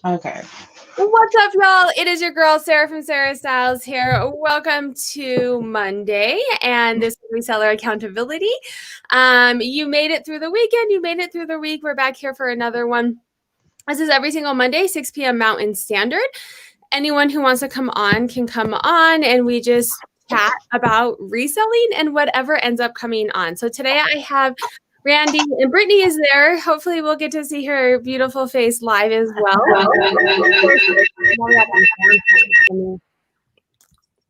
Okay. What's up, y'all? It is your girl, Sarah from Sarah Styles here. Welcome to Monday, and this is Reseller Accountability. You made it through the weekend. You made it through the week. We're back here for another one. This is every single Monday, 6 p.m. Mountain Standard. Anyone who wants to come on can come on, and we just chat about reselling and whatever ends up coming on. So today I have Randy and Brittany is there. Hopefully we'll get to see her beautiful face live as well.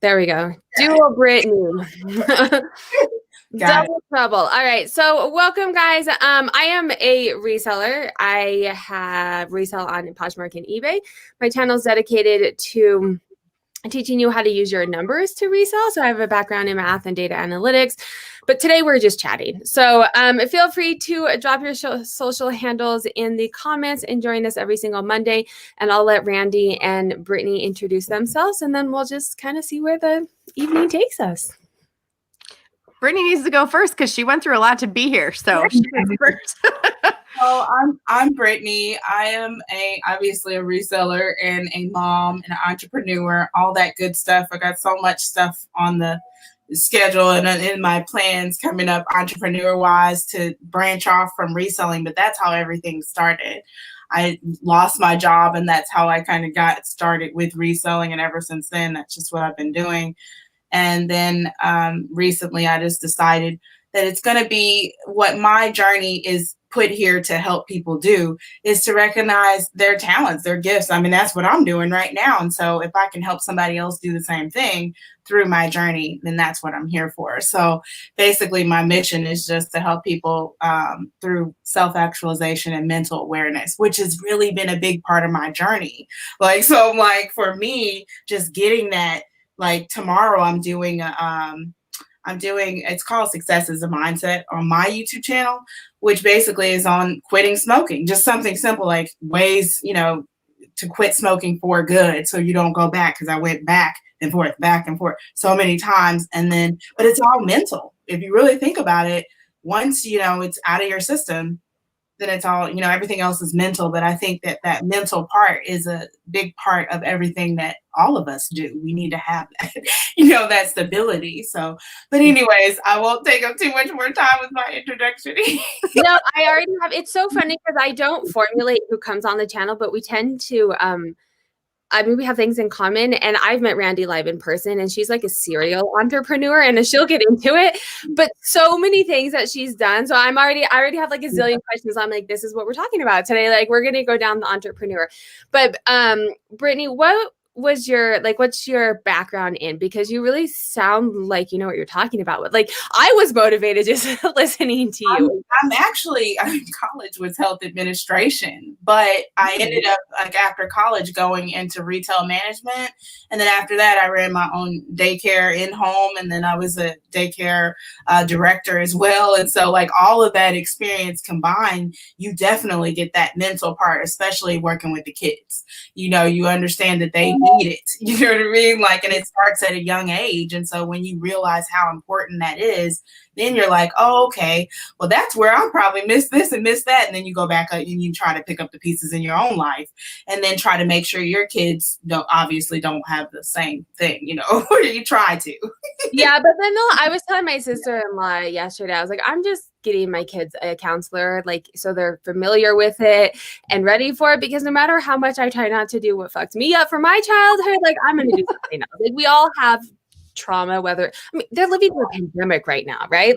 There we go. Duo Brittany. Double trouble. All right. So welcome, guys. I am a reseller. I have resell on Poshmark and eBay. My channel is dedicated to teaching you how to use your numbers to resell. So I have a background in math and data analytics, but today we're just chatting. So feel free to drop your social handles in the comments and join us every single Monday. And I'll let Randy and Brittany introduce themselves, and then we'll just kind of see where the evening takes us. Brittany needs to go first because she went through a lot to be here. So she goes first. So I'm Brittany. I am obviously a reseller and a mom and an entrepreneur, all that good stuff. I got so much stuff on the schedule and in my plans coming up entrepreneur-wise to branch off from reselling, but that's how everything started. I lost my job, and that's how I kind of got started with reselling, and ever since then, that's just what I've been doing. And then recently I just decided that it's going to be what my journey is put here to help people do, is to recognize their talents, their gifts. I mean, that's what I'm doing right now. And so if I can help somebody else do the same thing through my journey, then that's what I'm here for. So basically my mission is just to help people through self-actualization and mental awareness, which has really been a big part of my journey. So for me, just getting that, like tomorrow I'm doing it's called Success is a Mindset on my YouTube channel, which basically is on quitting smoking. Just something simple, like ways, to quit smoking for good, so you don't go back, because I went back and forth so many times. But it's all mental. If you really think about it, once, it's out of your system, then it's all, everything else is mental. But I think that mental part is a big part of everything that all of us do. We need to have that, that stability. So, but anyways, I won't take up too much more time with my introduction. No, I already have. It's so funny because I don't formulate who comes on the channel, but we tend to, we have things in common, and I've met Randy live in person, and she's like a serial entrepreneur, and she'll get into it, but so many things that she's done. So I already have like a zillion questions. I'm like, this is what we're talking about today. Like, we're going to go down the entrepreneur. But Brittany, what's your background in? Because you really sound like you know what you're talking about. Like, I was motivated just listening to you. College was health administration, but I ended up after college going into retail management. And then after that, I ran my own daycare in home. And then I was a daycare director as well. And so all of that experience combined, you definitely get that mental part, especially working with the kids. You understand that they need it. You know what I mean? And it starts at a young age. And so when you realize how important that is, then you're like, oh, okay, well, that's where I probably missed this and missed that. And then you go back and you try to pick up the pieces in your own life, and then try to make sure your kids don't have the same thing, or you try to. Yeah, but then I was telling my sister-in-law yesterday, I was like, I'm just getting my kids a counselor, so they're familiar with it and ready for it, because no matter how much I try not to do what fucked me up for my childhood, I'm going to do something else. We all have trauma, they're living through a pandemic right now, right?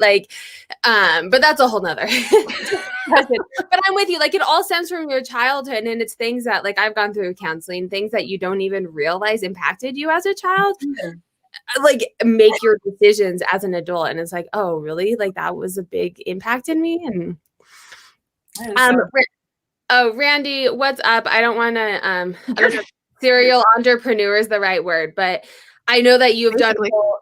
But that's a whole nother question. But I'm with you. It all stems from your childhood, and it's things that I've gone through counseling, things that you don't even realize impacted you as a child. Make your decisions as an adult, and it's oh, really? That was a big impact in me. And Randy, what's up? I don't want to serial entrepreneur is the right word, but I know that you've done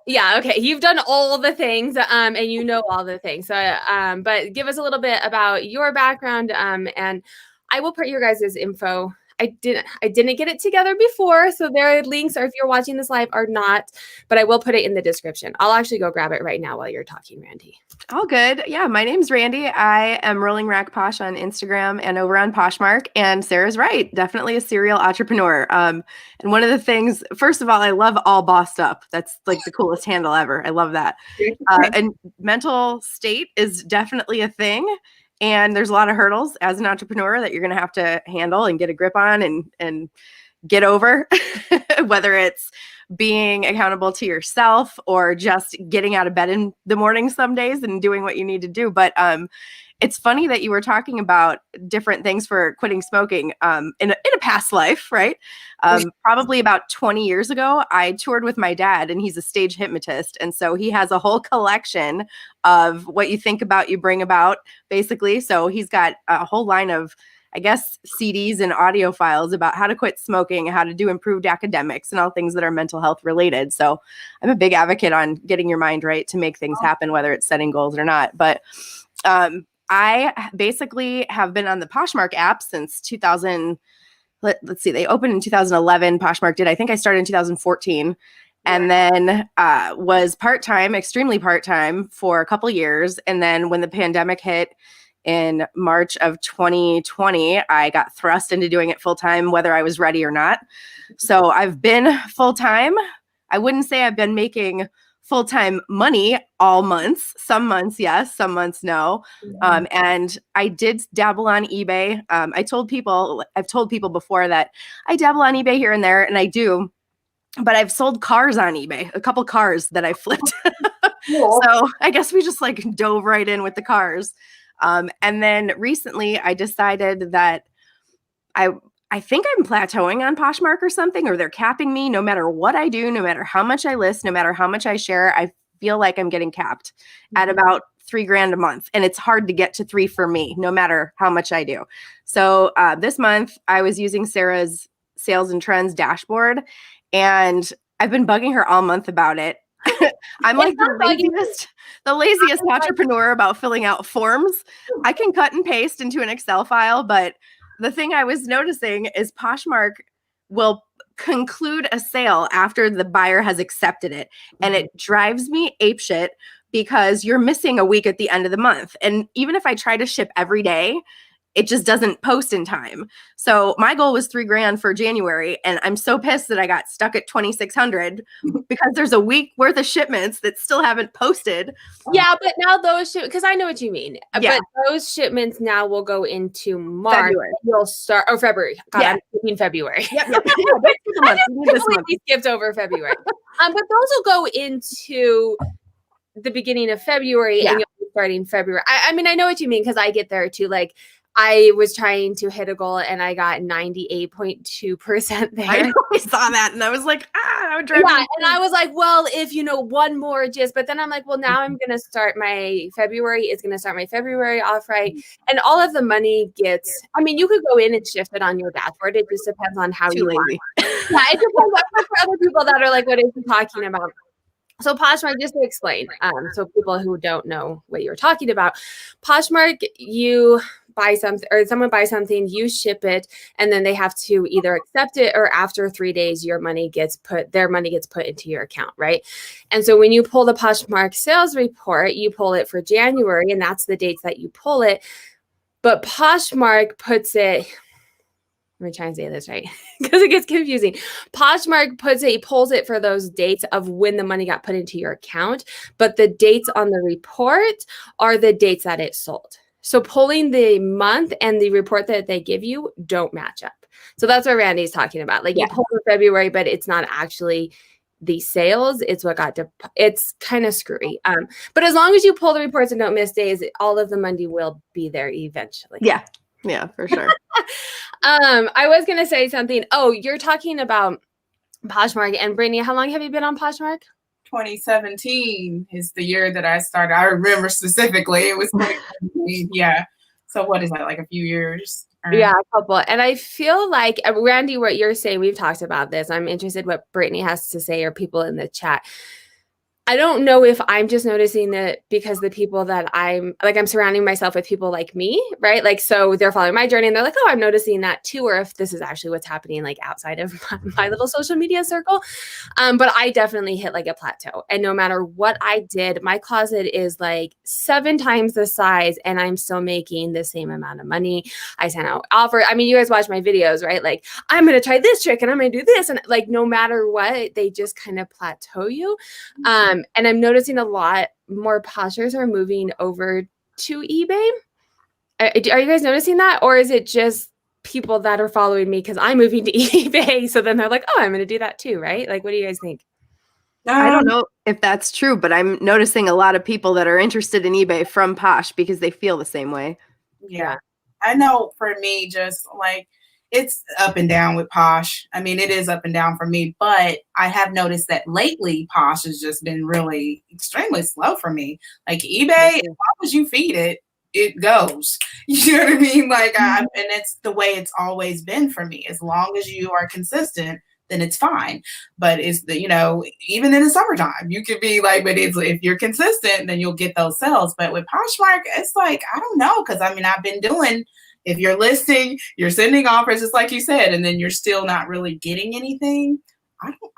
you've done all the things, and you know all the things. So but give us a little bit about your background, and I will put your guys' info I didn't get it together before. So there are links, or if you're watching this live, are not, but I will put it in the description. I'll actually go grab it right now while you're talking, Randy. All good. Yeah, my name's Randy. I am Rolling Rack Posh on Instagram and over on Poshmark. And Sarah's right, definitely a serial entrepreneur. And one of the things, first of all, I love all bossed up. That's like the coolest handle ever. I love that. And mental state is definitely a thing. And there's a lot of hurdles as an entrepreneur that you're going to have to handle and get a grip on and get over, whether it's being accountable to yourself or just getting out of bed in the morning some days and doing what you need to do. But it's funny that you were talking about different things for quitting smoking in a past life, right? Probably about 20 years ago, I toured with my dad, and he's a stage hypnotist. And so he has a whole collection of what you think about, you bring about, basically. So he's got a whole line of, I guess, CDs and audio files about how to quit smoking, how to do improved academics, and all things that are mental health related. So I'm a big advocate on getting your mind right to make things happen, whether it's setting goals or not. But I basically have been on the Poshmark app since 2000. Let's see, they opened in 2011. Poshmark did. I think I started in 2014. And then was part-time, extremely part-time for a couple years. And then when the pandemic hit in March of 2020, I got thrust into doing it full-time, whether I was ready or not. So I've been full-time. I wouldn't say I've been making full-time money all months. Some months, yes. Some months, no. And I did dabble on eBay. I've told people before that I dabble on eBay here and there, and I do. But I've sold cars on eBay, a couple cars that I flipped. So I guess we just like dove right in with the cars. And then recently I decided that I think I'm plateauing on Poshmark or something, or they're capping me. No matter what I do, no matter how much I list, no matter how much I share, I feel like I'm getting capped at about $3,000 a month. And it's hard to get to 3 for me, no matter how much I do. So this month I was using Sarah's sales and trends dashboard, and I've been bugging her all month about it. I'm like the laziest entrepreneur about filling out forms. I can cut and paste into an Excel file, but the thing I was noticing is Poshmark will conclude a sale after the buyer has accepted it. And it drives me apeshit because you're missing a week at the end of the month. And even if I try to ship every day, it just doesn't post in time. So my goal was $3,000 for January. And I'm so pissed that I got stuck at 2,600 because there's a week worth of shipments that still haven't posted. Yeah, but now those because I know what you mean. Yeah. But those shipments now will go into March. February. You'll start February. God, I'm thinking February. Yep. I completely skipped over February. But those will go into the beginning of February, and you'll be starting February. I mean, I know what you mean because I get there too. Like, I was trying to hit a goal and I got 98.2% there. I saw that and I was like, that would drive me. And I was like, well, if one more but then I'm like, well, now I'm going to start my February off, right? And all of the money you could go in and shift it on your dashboard. It just depends on how you want. Yeah, it depends for other people that are like, what is he talking about? So Poshmark, just to explain, so people who don't know what you're talking about, Poshmark, you buy something or someone buys something, you ship it, and then they have to either accept it or after 3 days, their money gets put into your account, right? And so when you pull the Poshmark sales report, you pull it for January, and that's the dates that you pull it. But Poshmark puts it. Let me try and say this right because it gets confusing. Poshmark pulls it for those dates of when the money got put into your account, but the dates on the report are the dates that it sold. So pulling the month and the report that they give you don't match up. So that's what Randy's talking about. Like you pull for February, but it's not actually the sales. It's what it's kind of screwy. But as long as you pull the reports and don't miss days, all of the money will be there eventually. Yeah, for sure. I was going to say something. Oh, you're talking about Poshmark. And Brittany, how long have you been on Poshmark? 2017 is the year that I started. I remember specifically. It was 2017. Yeah. So what is that, like a few years? Yeah, a couple. And I feel like, Randy, what you're saying, we've talked about this. I'm interested what Brittany has to say or people in the chat. I don't know if I'm just noticing that because the people that I'm surrounding myself with people like me, right? Like, so they're following my journey and they're like, oh, I'm noticing that too. Or if this is actually what's happening like outside of my little social media circle. But I definitely hit like a plateau. And no matter what I did, my closet is like 7 times the size and I'm still making the same amount of money. I sent out offer. I mean, you guys watch my videos, right? Like, I'm going to try this trick and I'm going to do this. And like, no matter what, they just kind of plateau you. And I'm noticing a lot more posters are moving over to eBay. Are you guys noticing that? Or is it just people that are following me because I'm moving to eBay? So then they're like, oh, I'm going to do that too, right? Like, what do you guys think? I don't know if that's true, but I'm noticing a lot of people that are interested in eBay from Posh because they feel the same way. Yeah. I know for me, just like, it's up and down with Posh. I mean, it is up and down for me, but I have noticed that lately Posh has just been really extremely slow for me. Like eBay, as long as you feed it, it goes. You know what I mean? Like, and it's the way it's always been for me. As long as you are consistent, then it's fine. But it's the, you know, even in the summertime, you could be like, but it's, if you're consistent, then you'll get those sales. But with Poshmark, it's like, I don't know. Cause I mean, I've been doing, if you're listing, you're sending offers, just like you said, and then you're still not really getting anything.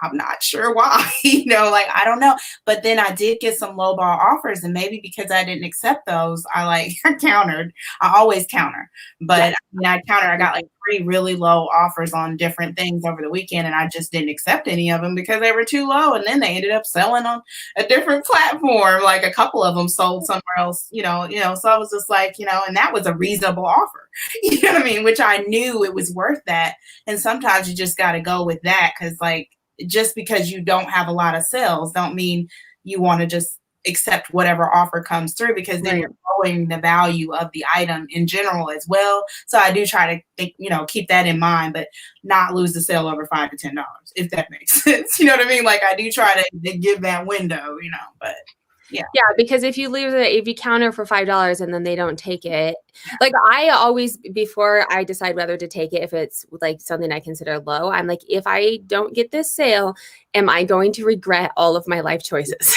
I'm not sure why, you know, like, I don't know. But then I did get some lowball offers, and maybe because I didn't accept those, I countered. I always counter, but I got like 3 really low offers on different things over the weekend, and I just didn't accept any of them because they were too low. And then they ended up selling on a different platform. Like a couple of them sold somewhere else, you know. So I was just like, you know, and that was a reasonable offer, you know what I mean? Which I knew it was worth that. And sometimes you just got to go with that, because like, just because you don't have a lot of sales don't mean you want to just accept whatever offer comes through, because then you're lowering the value of the item in general as well. So I do try to think, you know, keep that in mind, but not lose the sale over $5 to $10, if that makes sense. You know what I mean? Like, I do try to give that window, you know, but yeah, because if you counter for $5 and then they don't take it, like I always, before I decide whether to take it, if it's like something I consider low, I'm like, if I don't get this sale, am I going to regret all of my life choices?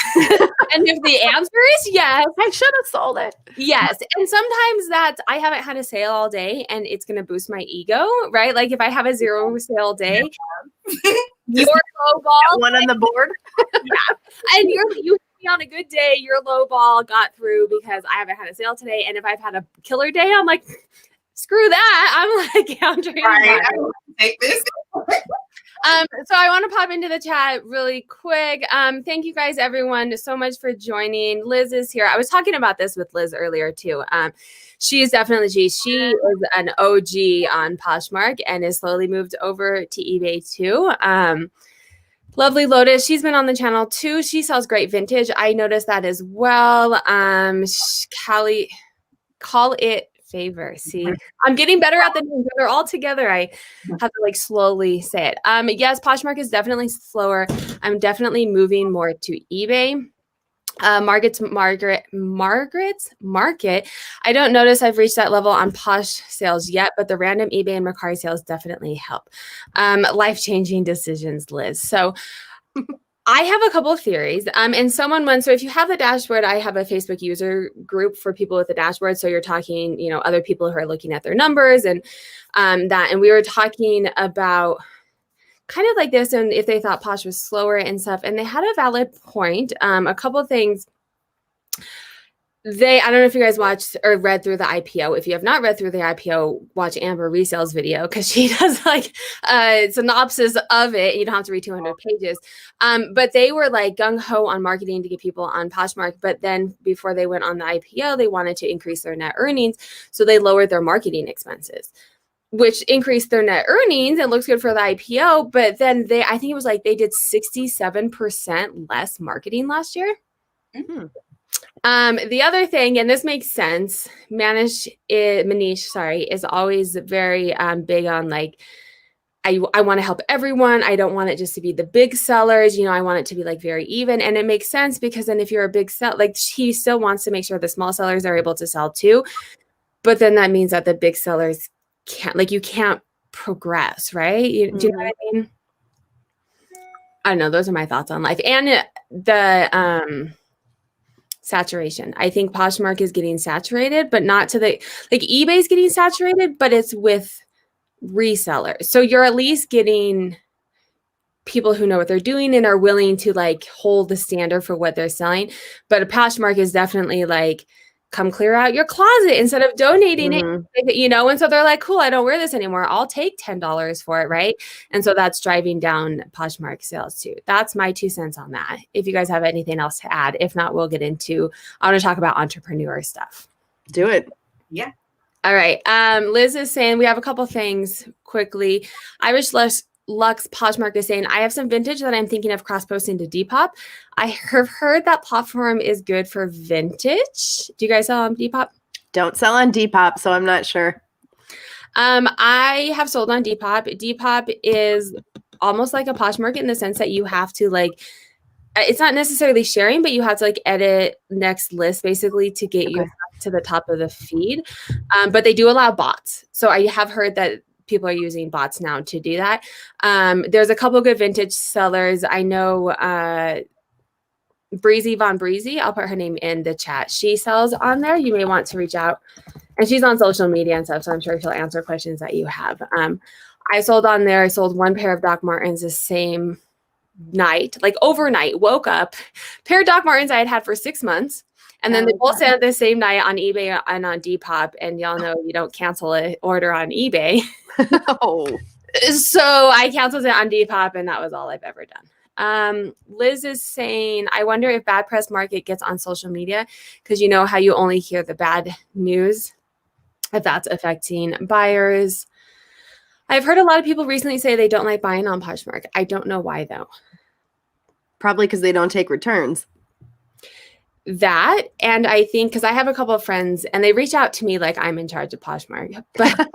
And if the answer is yes, I should have sold it. Yes. And sometimes that's, I haven't had a sale all day and it's going to boost my ego, right? Like if I have a 0 sale day, your low ball, one on the board. And you on a good day, your low ball got through because I haven't had a sale today. And if I've had a killer day, I'm like, screw that. I'm like countering. Right. I don't take this. So I want to pop into the chat really quick. Thank you guys, everyone, so much for joining. Liz is here. I was talking about this with Liz earlier too. She is definitely, she is an OG on Poshmark and is slowly moved over to eBay too. Lovely Lotus, she's been on the channel too. She sells great vintage. I noticed that as well. Callie, call it favor. See, I'm getting better at the names. They're all together. I have to like slowly say it. Yes, Poshmark is definitely slower. I'm definitely moving more to eBay. Margaret's Market. I don't notice I've reached that level on Posh sales yet, but the random eBay and Mercari sales definitely help. Life-changing decisions, Liz. So I have a couple of theories. And someone went, so if you have the dashboard, I have a Facebook user group for people with the dashboard. So you're talking, you know, other people who are looking at their numbers and that, and we were talking about kind of like this, and if they thought Posh was slower and stuff, and they had a valid point. A couple of things. I don't know if you guys watched or read through the IPO. If you have not read through the IPO, watch Amber Resale's video, because she does like a synopsis of it. You don't have to read 200 pages. But they were like gung-ho on marketing to get people on Poshmark. But then before they went on the IPO, they wanted to increase their net earnings. So they lowered their marketing expenses, which increased their net earnings and looks good for the IPO. But then I think it was like they did 67% less marketing last year. Mm-hmm. The other thing, and this makes sense, Manish is always very big on like, I want to help everyone. I don't want it just to be the big sellers. You know, I want it to be like very even. And it makes sense because then if you're a big seller, like he still wants to make sure the small sellers are able to sell too. But then that means that the big sellers can't, like you can't progress, right? Do you know what I mean? I don't know. Those are my thoughts on life. And the saturation. I think Poshmark is getting saturated, but not to the, like eBay's getting saturated, but it's with resellers. So you're at least getting people who know what they're doing and are willing to like hold the standard for what they're selling. But a Poshmark is definitely like, come clear out your closet instead of donating it, you know? And so they're like, cool, I don't wear this anymore. I'll take $10 for it, right? And so that's driving down Poshmark sales too. That's my 2 cents on that. If you guys have anything else to add, if not, we'll get into, I want to talk about entrepreneur stuff. Do it. Yeah. All right. Liz is saying, we have a couple things quickly. Irish Lux Poshmark is saying, I have some vintage that I'm thinking of cross-posting to Depop. I have heard that platform is good for vintage. Do you guys sell on Depop? Don't sell on Depop, so I'm not sure. I have sold on Depop. Depop is almost like a Poshmark in the sense that you have to like, it's not necessarily sharing, but you have to like edit next list basically to get you to the top of the feed. But they do allow bots. So I have heard that people are using bots now to do that. There's a couple good vintage sellers. I know Breezy Von Breezy. I'll put her name in the chat. She sells on there. You may want to reach out. And she's on social media and stuff, so I'm sure she'll answer questions that you have. I sold on there. I sold one pair of Doc Martens the same night, like overnight, woke up, pair of Doc Martens I had had for 6 months. And then they both sent the same night on eBay and on Depop. And y'all know you don't cancel an order on eBay. No. So I canceled it on Depop, and that was all I've ever done. Liz is saying, I wonder if bad press market gets on social media, because you know how you only hear the bad news, if that's affecting buyers. I've heard a lot of people recently say they don't like buying on Poshmark. I don't know why, though. Probably because they don't take returns. That, and I think because I have a couple of friends and they reach out to me like I'm in charge of Poshmark, but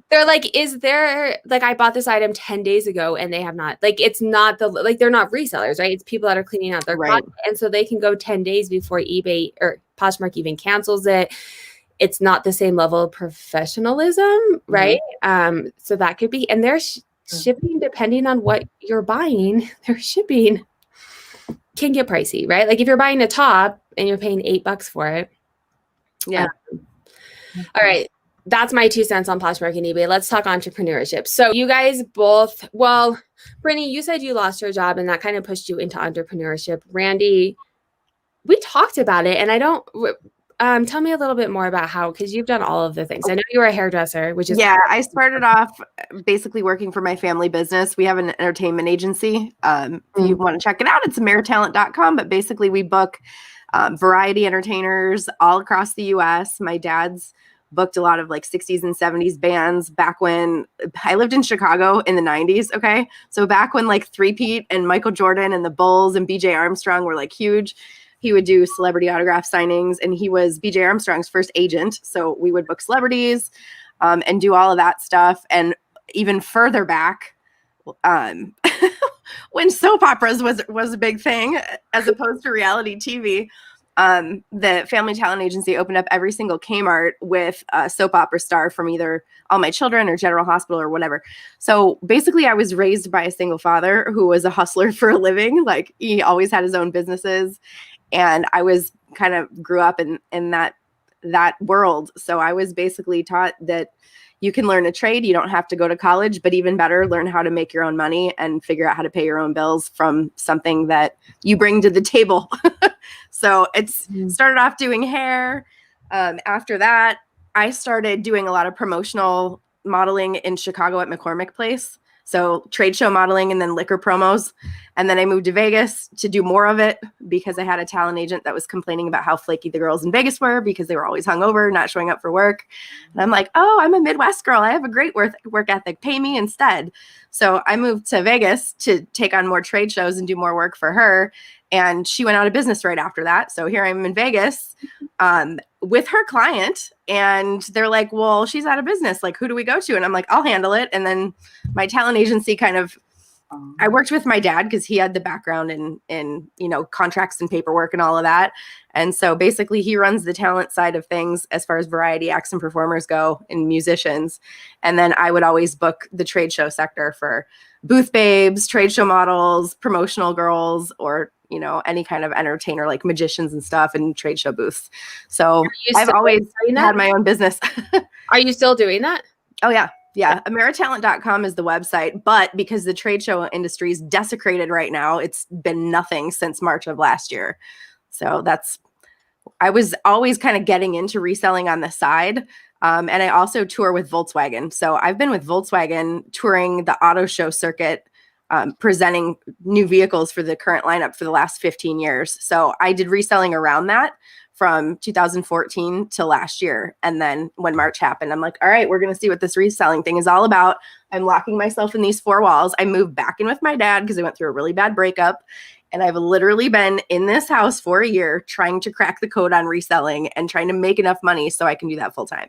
they're like, is there, like, I bought this item 10 days ago and they have not, like, it's not the, like, they're not resellers, right? It's people that are cleaning out their closet. And so they can go 10 days before eBay or Poshmark even cancels it. It's not the same level of professionalism, right? So that could be, and they're shipping, depending on what you're buying, their shipping can get pricey, right? Like if you're buying a top and you're paying $8 for it. Yeah. All right. That's my 2 cents on Poshmark and eBay. Let's talk entrepreneurship. So you guys both, well, Brittany, you said you lost your job and that kind of pushed you into entrepreneurship. Randy, we talked about it and I don't, tell me a little bit more about how, because you've done all of the things. I know you were a hairdresser, which is I started off basically working for my family business. We have an entertainment agency. If you want to check it out, it's ameritalent.com. But basically, we book variety entertainers all across the U.S. My dad's booked a lot of like 60s and 70s bands back when I lived in Chicago in the 90s. Okay, so back when like Three Pete and Michael Jordan and the Bulls and BJ Armstrong were like huge. He would do celebrity autograph signings, and he was BJ Armstrong's first agent. So we would book celebrities and do all of that stuff. And even further back, when soap operas was a big thing, as opposed to reality TV, the family talent agency opened up every single Kmart with a soap opera star from either All My Children or General Hospital or whatever. So basically, I was raised by a single father who was a hustler for a living. Like he always had his own businesses. And I was kind of grew up in that world. So I was basically taught that you can learn a trade. You don't have to go to college, but even better, learn how to make your own money and figure out how to pay your own bills from something that you bring to the table. So it's started off doing hair. After that, I started doing a lot of promotional modeling in Chicago at McCormick Place. So trade show modeling and then liquor promos. And then I moved to Vegas to do more of it because I had a talent agent that was complaining about how flaky the girls in Vegas were because they were always hungover, not showing up for work. And I'm like, oh, I'm a Midwest girl. I have a great work ethic. Pay me instead. So I moved to Vegas to take on more trade shows and do more work for her. And she went out of business right after that. So here I'm in Vegas with her client. And they're like, well, she's out of business. Like, who do we go to? And I'm like, I'll handle it. And then my talent agency kind of I worked with my dad because he had the background in contracts and paperwork and all of that. And so basically he runs the talent side of things as far as variety acts and performers go and musicians. And then I would always book the trade show sector for booth babes, trade show models, promotional girls, or any kind of entertainer like magicians and stuff and trade show booths. So I've always had my own business. Are you still doing that? Oh, yeah. Yeah. Ameritalent.com is the website, but because the trade show industry is desecrated right now, it's been nothing since March of last year. So I was always kind of getting into reselling on the side. And I also tour with Volkswagen. So I've been with Volkswagen touring the auto show circuit, presenting new vehicles for the current lineup for the last 15 years. So I did reselling around that from 2014 to last year. And then when March happened, I'm like, all right, we're going to see what this reselling thing is all about. I'm locking myself in these four walls. I moved back in with my dad because I went through a really bad breakup. And I've literally been in this house for a year trying to crack the code on reselling and trying to make enough money so I can do that full time.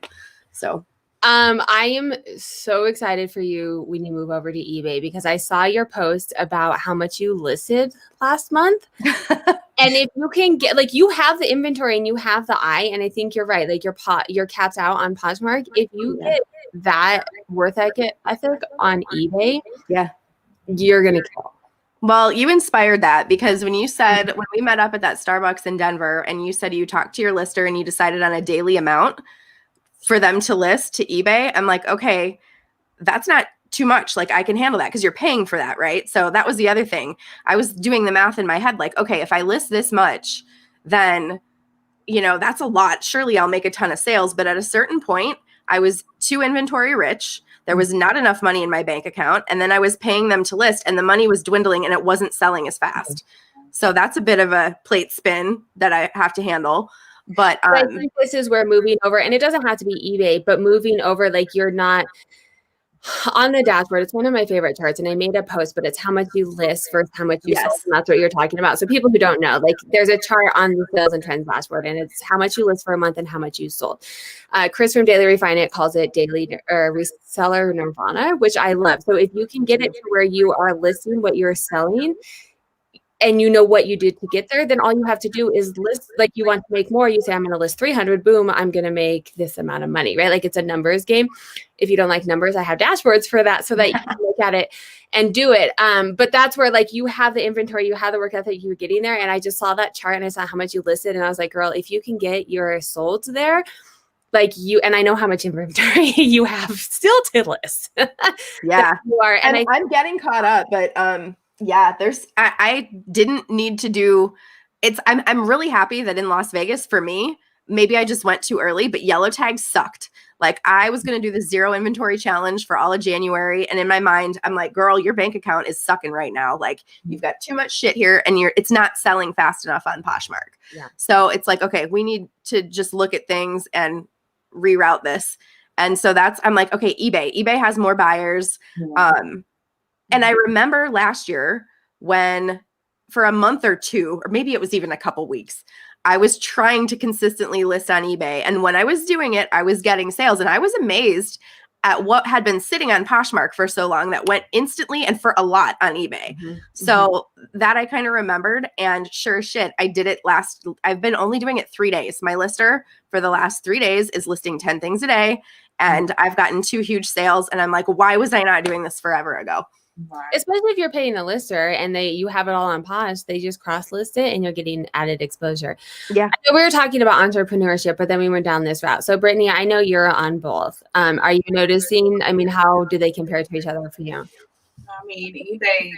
So I am so excited for you when you move over to eBay because I saw your post about how much you listed last month. And if you can get, like, you have the inventory and you have the eye, and I think you're right. Like your cat's out on Poshmark. If you get that worth ethic on eBay, you're gonna kill. Well, you inspired that because when you said, when we met up at that Starbucks in Denver and you said you talked to your lister and you decided on a daily amount for them to list to eBay, I'm like, okay, that's not too much. Like I can handle that because you're paying for that, right? So that was the other thing. I was doing the math in my head, like, okay, if I list this much, then, that's a lot. Surely I'll make a ton of sales. But at a certain point, I was too inventory rich. There was not enough money in my bank account. And then I was paying them to list and the money was dwindling and it wasn't selling as fast. So that's a bit of a plate spin that I have to handle. But I think this is where moving over, and it doesn't have to be eBay, but moving over, like you're not on the dashboard. It's one of my favorite charts, and I made a post, but it's how much you list versus how much you sold, and that's what you're talking about. So people who don't know, like there's a chart on the sales and trends dashboard, and it's how much you list for a month and how much you sold. Chris from Daily Refine It calls it daily or reseller nirvana, which I love. So if you can get it to where you are listing what you're selling, and you know what you did to get there, then all you have to do is list. Like you want to make more, you say, I'm going to list 300, boom, I'm going to make this amount of money, right? Like it's a numbers game. If you don't like numbers, I have dashboards for that so that you can look at it and do it. But that's where like you have the inventory, you have the work ethic, you were getting there. And I just saw that chart and I saw how much you listed. And I was like, girl, if you can get your sold there, like you, and I know how much inventory you have still to list. Yeah. You are. And I'm getting caught up, but, I didn't need to do it's. I'm really happy that in Las Vegas for me, maybe I just went too early, but yellow tags sucked. Like I was going to do the zero inventory challenge for all of January. And in my mind, I'm like, girl, your bank account is sucking right now. Like you've got too much shit here and it's not selling fast enough on Poshmark. Yeah. So it's like, okay, we need to just look at things and reroute this. And so I'm like, okay, eBay has more buyers. And I remember last year when for a month or two, or maybe it was even a couple weeks, I was trying to consistently list on eBay. And when I was doing it, I was getting sales. And I was amazed at what had been sitting on Poshmark for so long that went instantly and for a lot on eBay. So that I kind of remembered. And sure as shit, I did it I've been only doing it 3 days. My lister for the last 3 days is listing 10 things a day. And I've gotten 2 huge sales. And I'm like, why was I not doing this forever ago? Right. Especially if you're paying a lister and you have it all on Posh, they just cross list it and you're getting added exposure. Yeah. I know we were talking about entrepreneurship, but then we went down this route. So Brittany, I know you're on both. Are you noticing, how do they compare to each other for you? I mean, eBay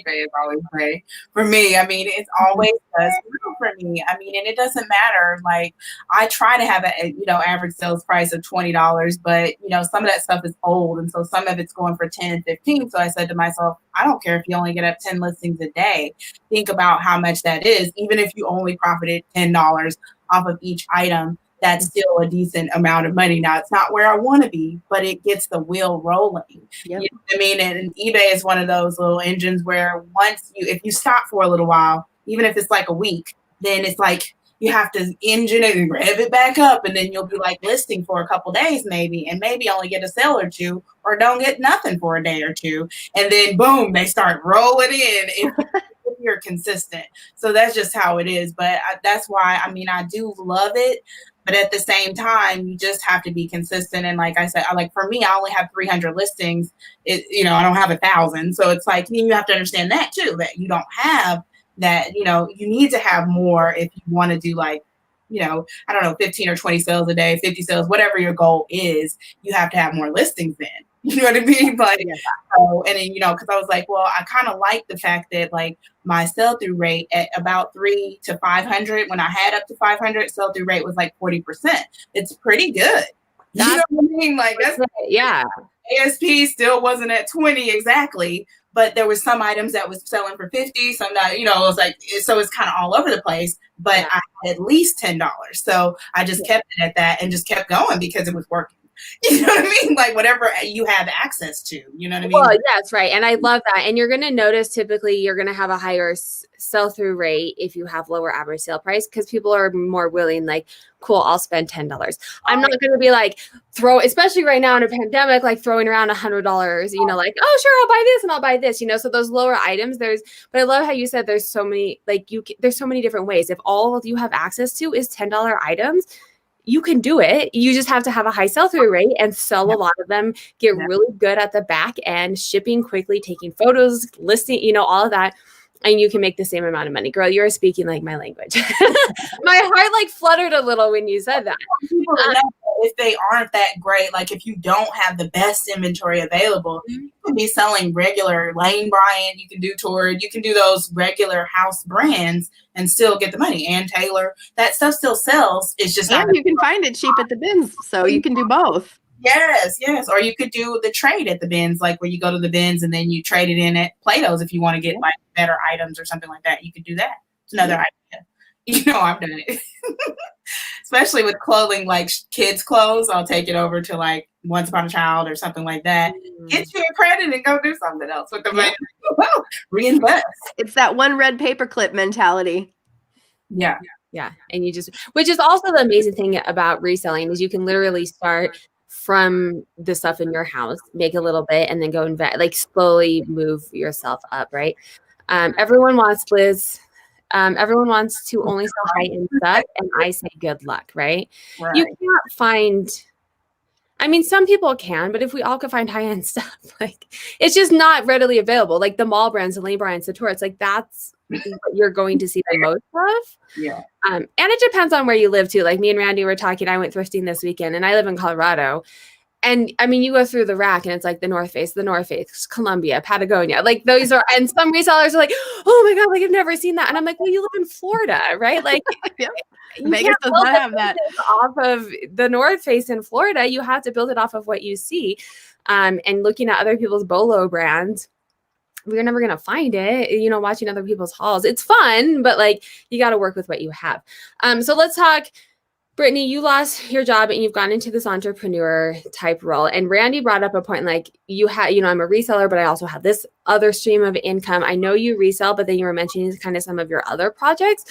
is always great for me. I mean, it's always does well for me. I mean, and it doesn't matter. Like, I try to have a average sales price of $20, but some of that stuff is old, and so some of it's going for 10 and 15. So I said to myself, I don't care if you only get up 10 listings a day. Think about how much that is. Even if you only profited $10 off of each item, that's still a decent amount of money. Now, it's not where I want to be, but it gets the wheel rolling. Yep. You know what I mean? And eBay is one of those little engines where if you stop for a little while, even if it's like a week, then it's like, you have to engine it and rev it back up, and then you'll be like listing for a couple days maybe, and maybe only get a sale or two, or don't get nothing for a day or two, and then boom, they start rolling in if you're consistent. So that's just how it is. But that's why, I mean, I do love it. But at the same time, you just have to be consistent. And like I said, for me, I only have 300 listings. I don't have 1,000. So it's like, you have to understand that too, that you don't have that, you need to have more if you want to do I don't know, 15 or 20 sales a day, 50 sales, whatever your goal is, you have to have more listings then. You know what I mean? Like, Yeah. And then, because I was like, well, I kind of like the fact that like my sell-through rate at about 3 to 500, when I had up to 500, sell-through rate was like 40%. It's pretty good. You know what I mean? Like, that's, yeah. ASP still wasn't at 20 exactly, but there was some items that was selling for 50, some that, it was like, so it's kind of all over the place, but I had at least $10. So I just kept it at that and just kept going because it was working. You know what I mean? Like whatever you have access to, you know what I mean? Well, yeah, that's right. And I love that. And you're going to notice typically you're going to have a higher sell-through rate if you have lower average sale price, because people are more willing, like, cool, I'll spend $10. I'm not going to be like especially right now in a pandemic, like throwing around $100, like, oh, sure, I'll buy this and I'll buy this, so those lower items but I love how you said there's so many, there's so many different ways. If all you have access to is $10 items, you can do it. You just have to have a high sell-through rate and sell a lot of them, get really good at the back end, shipping quickly, taking photos, listing, all of that. And you can make the same amount of money. Girl, you're speaking like my language. My heart like fluttered a little when you said that. People know if they aren't that great, like if you don't have the best inventory available, you can be selling regular Lane Bryant, you can do Torrid, you can do those regular house brands and still get the money. And Taylor, that stuff still sells. It's just you can find it cheap at the bins, so you can do both. Yes. Or you could do the trade at the bins, like where you go to the bins and then you trade it in at Plato's if you want to get like better items or something like that. You could do that. It's another idea. I've done it. Especially with clothing, like kids' clothes. I'll take it over to like Once Upon a Child or something like that. Get you a credit and go do something else with the money. Reinvest. It's that one red paperclip mentality. Yeah. And which is also the amazing thing about reselling is you can literally start from the stuff in your house, make a little bit, and then go invest, like slowly move yourself up, right? Everyone wants to only sell high-end stuff, and I say good luck, right? You can't find, some people can, but if we all could find high-end stuff, like it's just not readily available. Like the mall brands, the Lane Bryants, the Torrid, like that's what you're going to see the most of. Yeah. And it depends on where you live too. Like me and Randy were talking, I went thrifting this weekend and I live in Colorado. And you go through the rack and it's like the North Face, Columbia, Patagonia. Like those are, and some resellers are like, oh my God, like I've never seen that. And I'm like, well, you live in Florida, right? Like Vegas does not have that. Off of the North Face in Florida, you have to build it off of what you see. And looking at other people's Bolo brands, we're never going to find it, watching other people's hauls. It's fun, but like you got to work with what you have. So let's talk, Brittany, you lost your job and you've gone into this entrepreneur type role. And Randy brought up a point like you had, I'm a reseller, but I also have this other stream of income. I know you resell, but then you were mentioning kind of some of your other projects.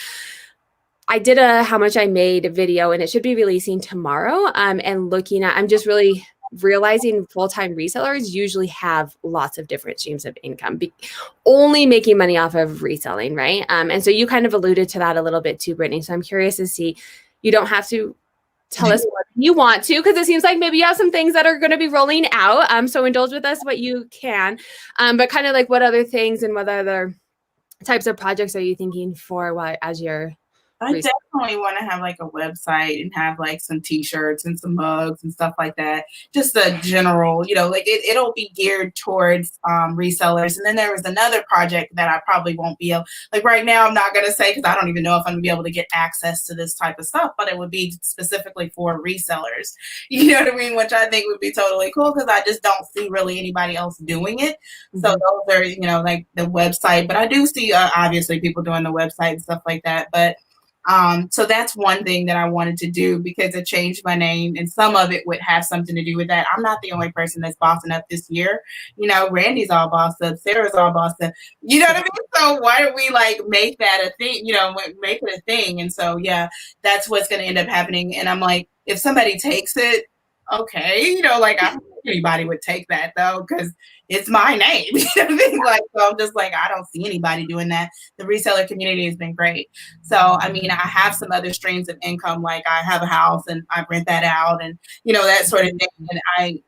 I did a how much I made video and it should be releasing tomorrow. And looking at, I'm just really realizing full-time resellers usually have lots of different streams of income, only making money off of reselling, right? And so you kind of alluded to that a little bit too, Brittany. So I'm curious to see, you don't have to tell us what you want to, because it seems like maybe you have some things that are going to be rolling out. So indulge with us what you can, but kind of like what other things and what other types of projects are you thinking for as you're I definitely want to have like a website and have like some t-shirts and some mugs and stuff like that. Just the general, like it'll be geared towards resellers. And then there was another project that I probably won't be able, like right now, I'm not going to say, because I don't even know if I'm going to be able to get access to this type of stuff, but it would be specifically for resellers. You know what I mean? Which I think would be totally cool because I just don't see really anybody else doing it. Mm-hmm. So those are, like the website, but I do see obviously people doing the website and stuff like that. But So that's one thing that I wanted to do because it changed my name, and some of it would have something to do with that. I'm not the only person that's bossing up this year. Randy's all bossed up, Sarah's all bossed up. You know what I mean? So why don't we make that a thing? Make it a thing. And so yeah, that's what's going to end up happening. And I'm like, if somebody takes it, okay, I don't think anybody would take that though, because it's my name. You know what I mean? So I'm just I don't see anybody doing that. The reseller community has been great. So I mean, I have some other streams of income, like I have a house and I rent that out, and that sort of thing. And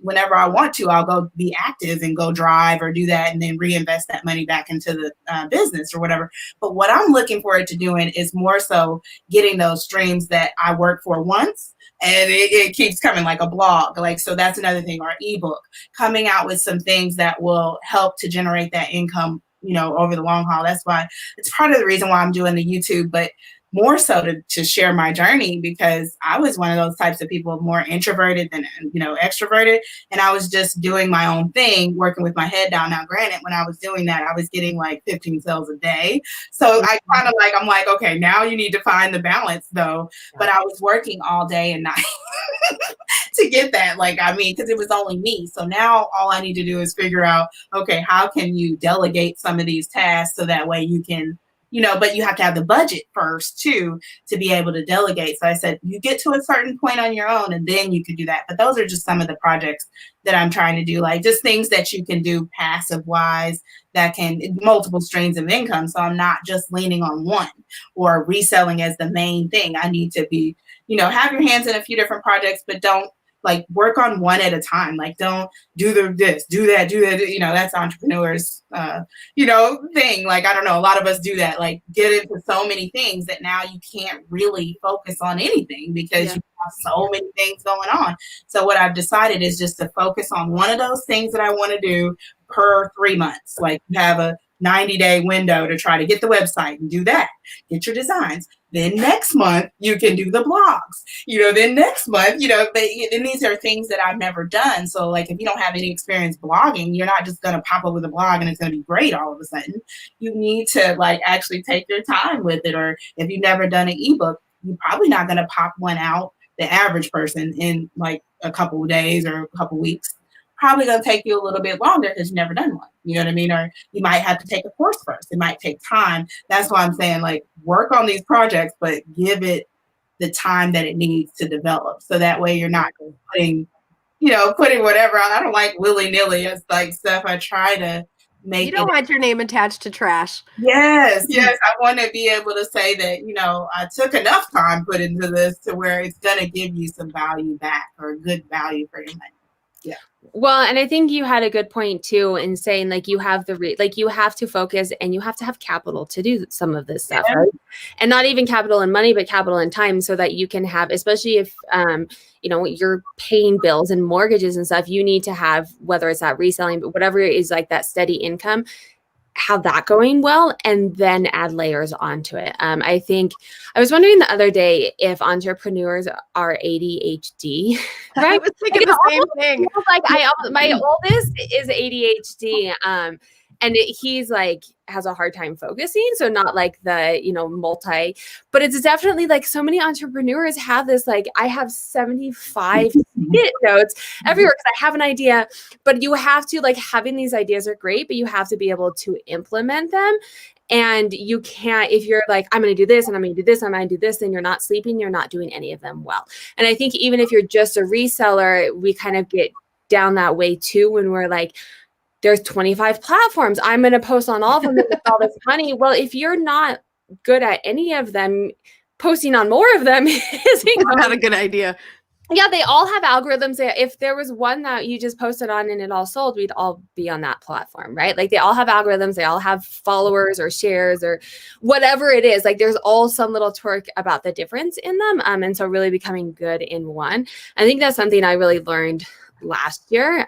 whenever I want to, I'll go be active and go drive or do that, and then reinvest that money back into the business or whatever. But what I'm looking forward to doing is more so getting those streams that I work for once. And it keeps coming, like a blog. So that's another thing, our ebook, coming out with some things that will help to generate that income, over the long haul. That's why it's part of the reason why I'm doing the YouTube, but more so to share my journey, because I was one of those types of people, more introverted than, extroverted. And I was just doing my own thing, working with my head down. Now, granted, when I was doing that, I was getting 15 sales a day. So I kind of I'm like, okay, now you need to find the balance though. But I was working all day and night to get that, because it was only me. So now all I need to do is figure out, okay, how can you delegate some of these tasks so that way you can, but you have to have the budget first too, to be able to delegate. So I said, you get to a certain point on your own and then you could do that. But those are just some of the projects that I'm trying to do, just things that you can do passive wise that can multiple streams of income. So I'm not just leaning on one or reselling as the main thing. I need to be, have your hands in a few different projects, but don't work on one at a time. Don't do this, do that, that's entrepreneurs, thing. I don't know. A lot of us do that, get into so many things that now you can't really focus on anything because you have so many things going on. So what I've decided is just to focus on one of those things that I want to do per 3 months. You have a 90-day window to try to get the website and do that, get your designs. Then next month you can do the blogs, then next month, and these are things that I've never done. So if you don't have any experience blogging, you're not just going to pop up with a blog and it's going to be great all of a sudden. You need to actually take your time with it. Or if you've never done an ebook, you're probably not going to pop one out, the average person, in a couple of days or a couple of weeks. Probably going to take you a little bit longer because you've never done one. You know what I mean? Or you might have to take a course first. It might take time. That's why I'm saying work on these projects, but give it the time that it needs to develop. So that way you're not putting whatever. I don't like willy-nilly. It's stuff I try to make. You don't want your name attached to trash. Yes. I want to be able to say that, I took enough time put into this to where it's going to give you some value back, or good value for your money. Yeah. Well, and I think you had a good point too in saying you have you have to focus and you have to have capital to do some of this stuff, right? And not even capital in money, but capital in time, so that you can have, especially if you're paying bills and mortgages and stuff, you need to have, whether it's that reselling, but whatever is that steady income, have that going well, and then add layers onto it. I think I was wondering the other day if entrepreneurs are ADHD. Right? I was thinking the same thing. My oldest is ADHD, and he's has a hard time focusing. So not the, multi, but it's definitely so many entrepreneurs have this, I have 75 notes everywhere because I have an idea, but you have to having these ideas are great, but you have to be able to implement them. And you can't, if you're I'm going to do this and I'm going to do this, I'm going to do this, then you're not sleeping, you're not doing any of them well. And I think even if you're just a reseller, we kind of get down that way too, when we're there's 25 platforms, I'm going to post on all of them with all this money. Well, if you're not good at any of them, posting on more of them is not a good idea. Yeah, they all have algorithms. If there was one that you just posted on and it all sold, we'd all be on that platform, right? They all have algorithms. They all have followers or shares or whatever it is. There's all some little twerk about the difference in them. And so really becoming good in one. I think that's something I really learned last year,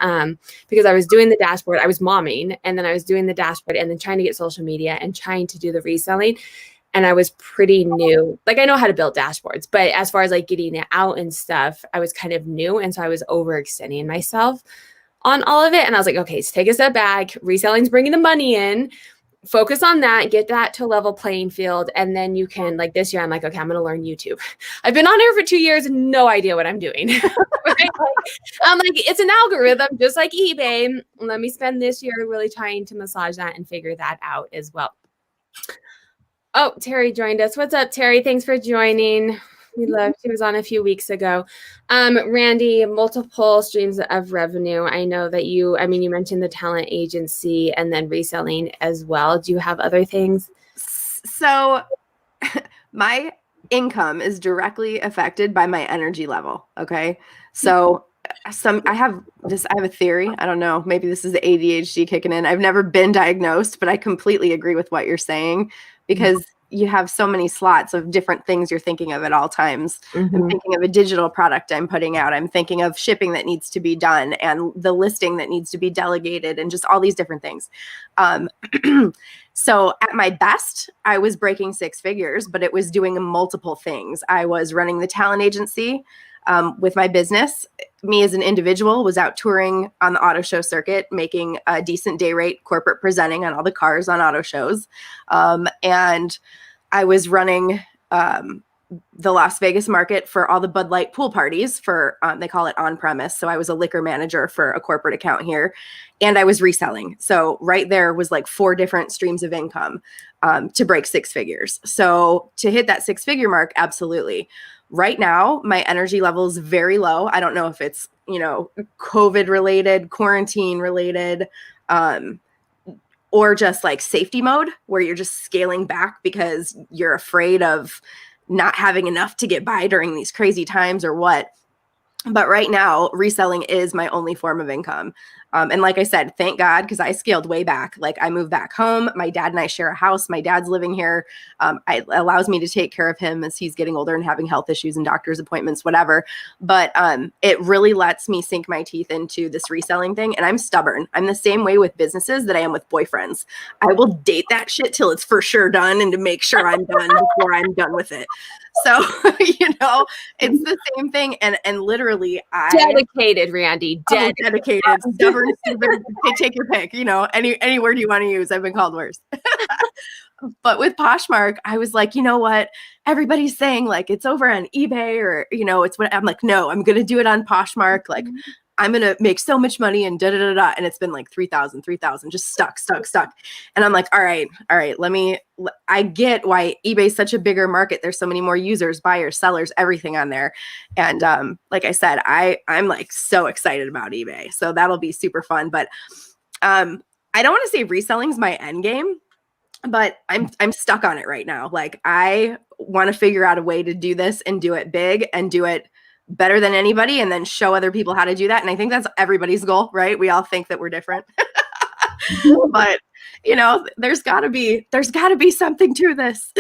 because I was doing the dashboard, I was momming, and then I was doing the dashboard and then trying to get social media and trying to do the reselling. And I was pretty new. I know how to build dashboards, but as far as getting it out and stuff, I was kind of new. And so I was overextending myself on all of it. And I was okay, let's take a step back. Reselling's bringing the money in. focus on that, get that to a level playing field. And then you can, like this year, I'm like, okay, I'm going to learn YouTube. I've been on here for 2 years and no idea what I'm doing. Right? I'm like, it's an algorithm, just like eBay. Let me spend this year really trying to massage that and figure that out as well. Oh, Terry joined us. What's up, Terry? Thanks for joining. We love, she was on a few weeks ago. Randy, multiple streams of revenue. I know that you mentioned the talent agency and then reselling as well. Do you have other things? So my income is directly affected by my energy level. Okay. So I have a theory. I don't know. Maybe this is the ADHD kicking in. I've never been diagnosed, but I completely agree with what you're saying, because you have so many slots of different things you're thinking of at all times. I'm thinking of a digital product I'm putting out. I'm thinking of shipping that needs to be done and the listing that needs to be delegated and just all these different things. So at my best, I was breaking 6 figures, but it was doing multiple things. I was running the talent agency with my business. Me as an individual was out touring on the auto show circuit, making a decent day rate, corporate presenting on all the cars on auto shows. And I was running the Las Vegas market for all the Bud Light pool parties for, they call it on premise. So I was a liquor manager for a corporate account here, and I was reselling. So right there was like 4 different streams of income to break 6 figures. So to hit that 6-figure mark, absolutely. Right now, my energy level is very low. I don't know if it's, COVID related, quarantine related, or just like safety mode where you're just scaling back because you're afraid of not having enough to get by during these crazy times or what. But right now, reselling is my only form of income. And like I said, thank God, because I scaled way back. Like I moved back home. My dad and I share a house. My dad's living here. It allows me to take care of him as he's getting older and having health issues and doctor's appointments, whatever. But it really lets me sink my teeth into this reselling thing. And I'm stubborn. I'm the same way with businesses that I am with boyfriends. I will date that shit till it's for sure done and to make sure I'm done before I'm done with it. So, it's the same thing. And literally Dedicated, Randy. Dedicated. Stubborn, stupid, take your pick, any word you want to use. I've been called worse. But with Poshmark, I was like, you know what? Everybody's saying like it's over on eBay or, it's what I'm like, no, I'm going to do it on Poshmark. Like I'm going to make so much money and da-da-da-da. And it's been like 3,000, just stuck. And I'm like, all right. I get why eBay's such a bigger market. There's so many more users, buyers, sellers, everything on there. And like I said, I'm like so excited about eBay. So that'll be super fun. But I don't want to say reselling's my end game, but I'm stuck on it right now. Like I want to figure out a way to do this and do it big and do it better than anybody and then show other people how to do that. And I think that's everybody's goal, right? We all think that we're different, but there's gotta be something to this,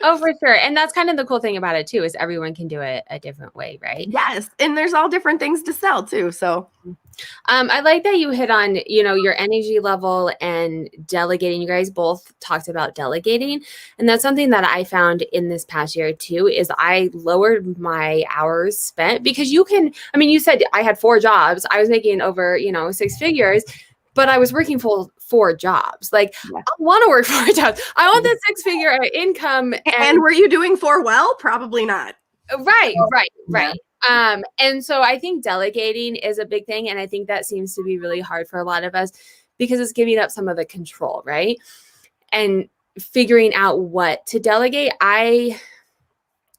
Oh, for sure. And that's kind of the cool thing about it too, is everyone can do it a different way, right? Yes. And there's all different things to sell too. So I like that you hit on, your energy level and delegating. You guys both talked about delegating. And that's something that I found in this past year too, is I lowered my hours spent because you said I had 4 jobs. I was making over, 6 figures, but I was working 4 jobs. Like I want to work 4 jobs. I want that 6-figure income. And were you doing 4 well? Probably not. Right. And so I think delegating is a big thing. And I think that seems to be really hard for a lot of us because it's giving up some of the control, right? And figuring out what to delegate.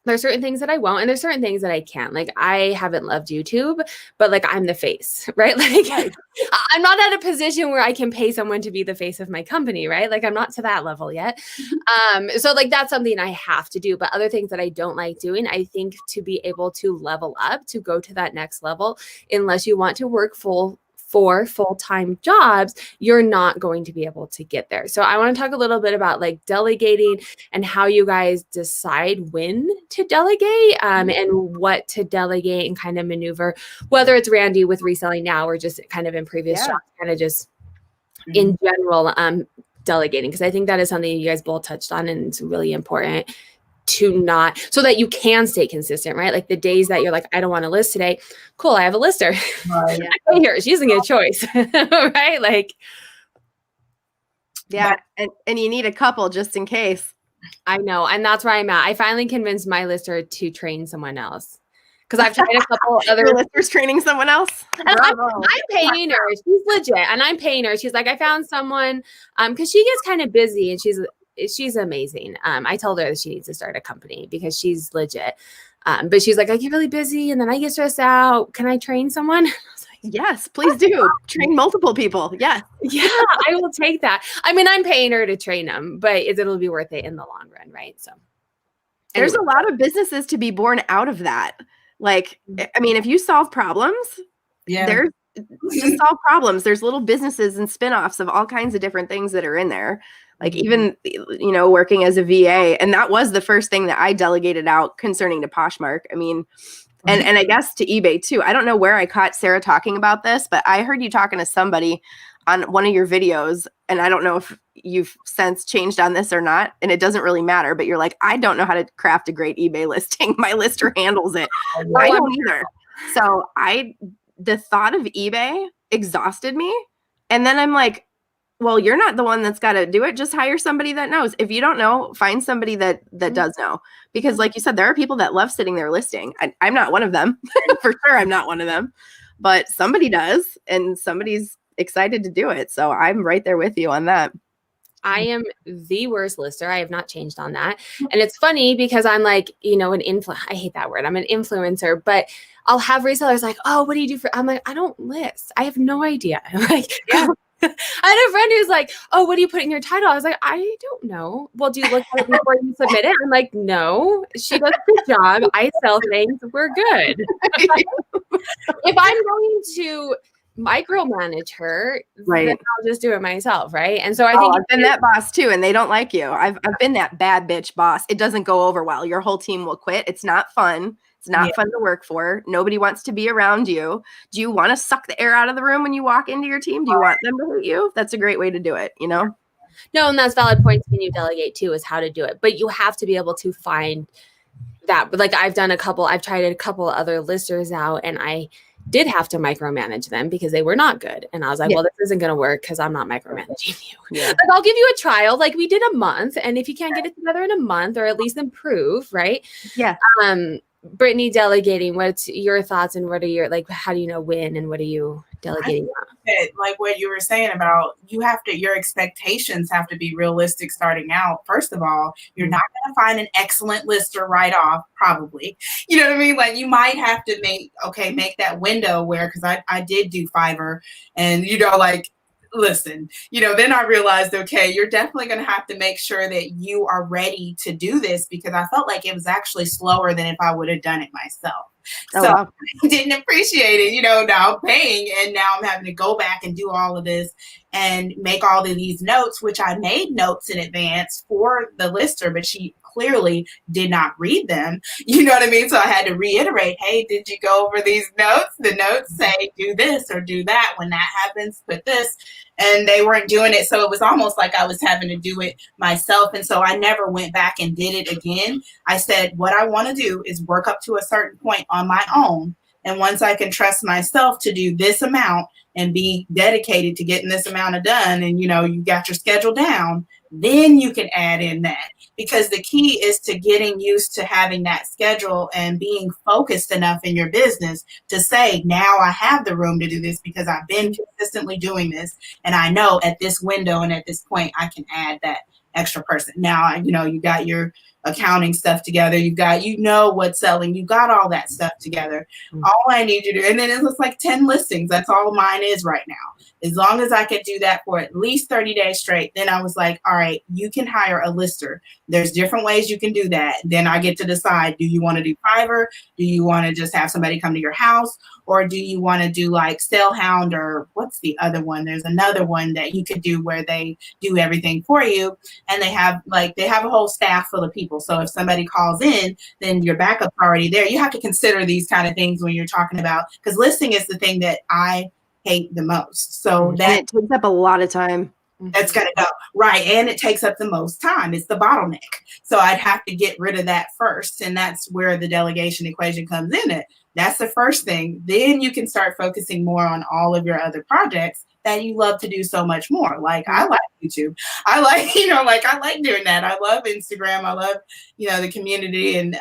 There's certain things that I won't, and there's certain things that I can't. Like I haven't loved YouTube, but like I'm the face, right? Like I'm not at a position where I can pay someone to be the face of my company, right? Like I'm not to that level yet. So like that's something I have to do. But other things that I don't like doing, I think to be able to level up, to go to that next level, unless you want to work 4 full-time jobs, you're not going to be able to get there. So I want to talk a little bit about like delegating and how you guys decide when to delegate and what to delegate and kind of maneuver, whether it's Randy with reselling now or just kind of in previous jobs, kind of just in general delegating, because I think that is something you guys both touched on and it's really important to not, so that you can stay consistent, right? Like the days that you're like, I don't want to list today. Cool. I have a lister. Right here. She doesn't get a choice. Right. Like, Yeah. And you need a couple just in case. I know. And that's where I'm at. I finally convinced my lister to train someone else. Because I've tried a couple other Your lister's training someone else. And I'm paying her. She's legit. And I'm paying her. She's like, I found someone because she gets kind of busy and she's amazing. I told her that she needs to start a company because she's legit. But she's like, I get really busy and then I get stressed out. Can I train someone? I was like, yes, please do. Train multiple people. Yeah. Yeah, I will take that. I mean, I'm paying her to train them, but it'll be worth it in the long run, right? So there's a lot of businesses to be born out of that. Like, I mean, if you solve problems, there's just solve problems. There's little businesses and spinoffs of all kinds of different things that are in there. Like even, working as a VA. And that was the first thing that I delegated out concerning to Poshmark. I mean, and I guess to eBay too. I don't know where I caught Sarah talking about this, but I heard you talking to somebody on one of your videos. And I don't know if you've since changed on this or not. And it doesn't really matter, but you're like, I don't know how to craft a great eBay listing. My lister handles it. I don't either. So the thought of eBay exhausted me. And then I'm like, well, you're not the one that's got to do it. Just hire somebody that knows. If you don't know, find somebody that does know. Because like you said, there are people that love sitting there listing. I'm not one of them. For sure, I'm not one of them. But somebody does, and somebody's excited to do it. So I'm right there with you on that. I am the worst lister. I have not changed on that. And it's funny because I'm like, I hate that word. I'm an influencer, but I'll have resellers like, oh, what do you do for, I'm like, I don't list. I have no idea. Like, yeah. I had a friend who's like, oh, what do you put in your title? I was like, I don't know. Well, do you look at it before you submit it? I'm like, no, she does a good job. I sell things. We're good. If I'm going to micromanage her, right, then I'll just do it myself, right? And so I think I've been that boss too, and they don't like you. I've been that bad bitch boss. It doesn't go over well. Your whole team will quit. It's not fun. It's not fun to work for. Nobody wants to be around you. Do you want to suck the air out of the room when you walk into your team? Do you want them to hate you? That's a great way to do it, No, and that's valid points when you delegate too, is how to do it. But you have to be able to find that. But like I've tried a couple other listers out, and I did have to micromanage them because they were not good. And I was like, well, this isn't going to work because I'm not micromanaging you. Yeah. Like, I'll give you a trial. Like we did a month. And if you can't get it together in a month or at least improve, right? Yeah. Brittany, delegating, what's your thoughts and what are your, like, how do you know when and what are you delegating on? Like what you were saying about your expectations have to be realistic starting out. First of all, you're not going to find an excellent lister right off, probably. You know what I mean? Like you might have to make that window where, because I did do Fiverr and, listen, then I realized, okay, you're definitely going to have to make sure that you are ready to do this, because I felt like it was actually slower than if I would have done it myself. I didn't appreciate it, now I'm paying and now I'm having to go back and do all of this and make all of these notes, which I made notes in advance for the lister, but she clearly did not read them. You know what I mean? So I had to reiterate, hey, did you go over these notes? The notes say do this or do that. When that happens, put this. And they weren't doing it. So it was almost like I was having to do it myself. And so I never went back and did it again. I said, what I want to do is work up to a certain point on my own. And once I can trust myself to do this amount and be dedicated to getting this amount done, and, you got your schedule down, then you can add in that. Because the key is to getting used to having that schedule and being focused enough in your business to say, now I have the room to do this because I've been consistently doing this. And I know at this window and at this point, I can add that extra person. Now, you got your accounting stuff together. You got, what's selling. You got all that stuff together. Mm-hmm. All I need you to do, and then it looks like 10 listings. That's all mine is right now. As long as I could do that for at least 30 days straight, then I was like, all right, you can hire a lister. There's different ways you can do that. Then I get to decide, do you want to do Fiverr? Do you want to just have somebody come to your house? Or do you want to do like Sellhound, or what's the other one? There's another one that you could do where they do everything for you. And they have a whole staff full of people. So if somebody calls in, then your backup's already there. You have to consider these kind of things when you're talking about, because listing is the thing that I hate the most. So that it takes up a lot of time. That's got to go. Right. And it takes up the most time. It's the bottleneck. So I'd have to get rid of that first. And that's where the delegation equation comes in. That's the first thing. Then you can start focusing more on all of your other projects that you love to do so much more. Like I like YouTube. I like, I like doing that. I love Instagram. I love, the community and,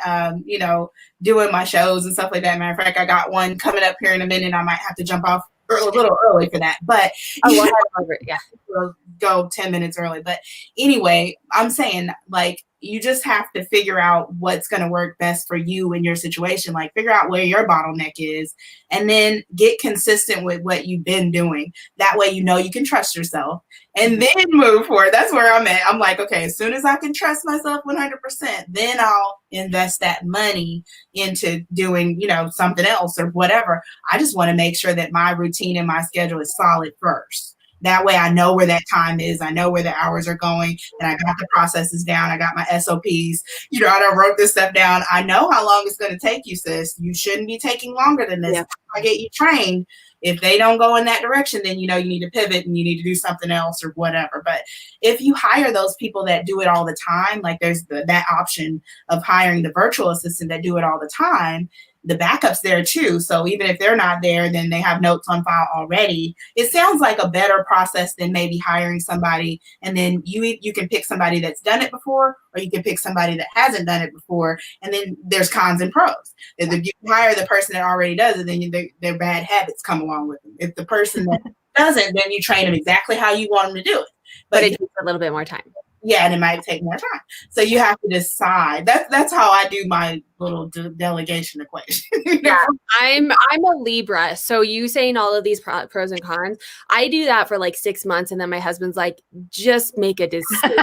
doing my shows and stuff like that. Matter of fact, I got one coming up here in a minute. I might have to jump off a little early for that, but we'll go 10 minutes early. But anyway, I'm saying like, you just have to figure out what's going to work best for you in your situation. Like figure out where your bottleneck is and then get consistent with what you've been doing. That way, you can trust yourself and then move forward. That's where I'm at. I'm like, okay, as soon as I can trust myself 100%, then I'll invest that money into doing, something else or whatever. I just want to make sure that my routine and my schedule is solid first. That way I know where that time is. I know where the hours are going and I got the processes down. I got my SOPs. I done wrote this stuff down. I know how long it's going to take you, sis. You shouldn't be taking longer than this. Yeah. I get you trained. If they don't go in that direction, then you need to pivot and you need to do something else or whatever. But if you hire those people that do it all the time, like there's that option of hiring the virtual assistant that do it all the time, the backup's there too. So even if they're not there, then they have notes on file already. It sounds like a better process than maybe hiring somebody and then you can pick somebody that's done it before, or you can pick somebody that hasn't done it before. And then there's cons and pros. If you hire the person that already does it, then their bad habits come along with them. If the person that doesn't, then you train them exactly how you want them to do it. But it takes a little bit more time. Yeah, and it might take more time. So you have to decide. That's how I do my little delegation equation. Yeah, I'm a Libra. So you saying all of these pros and cons, I do that for like 6 months, and then my husband's like, just make a decision.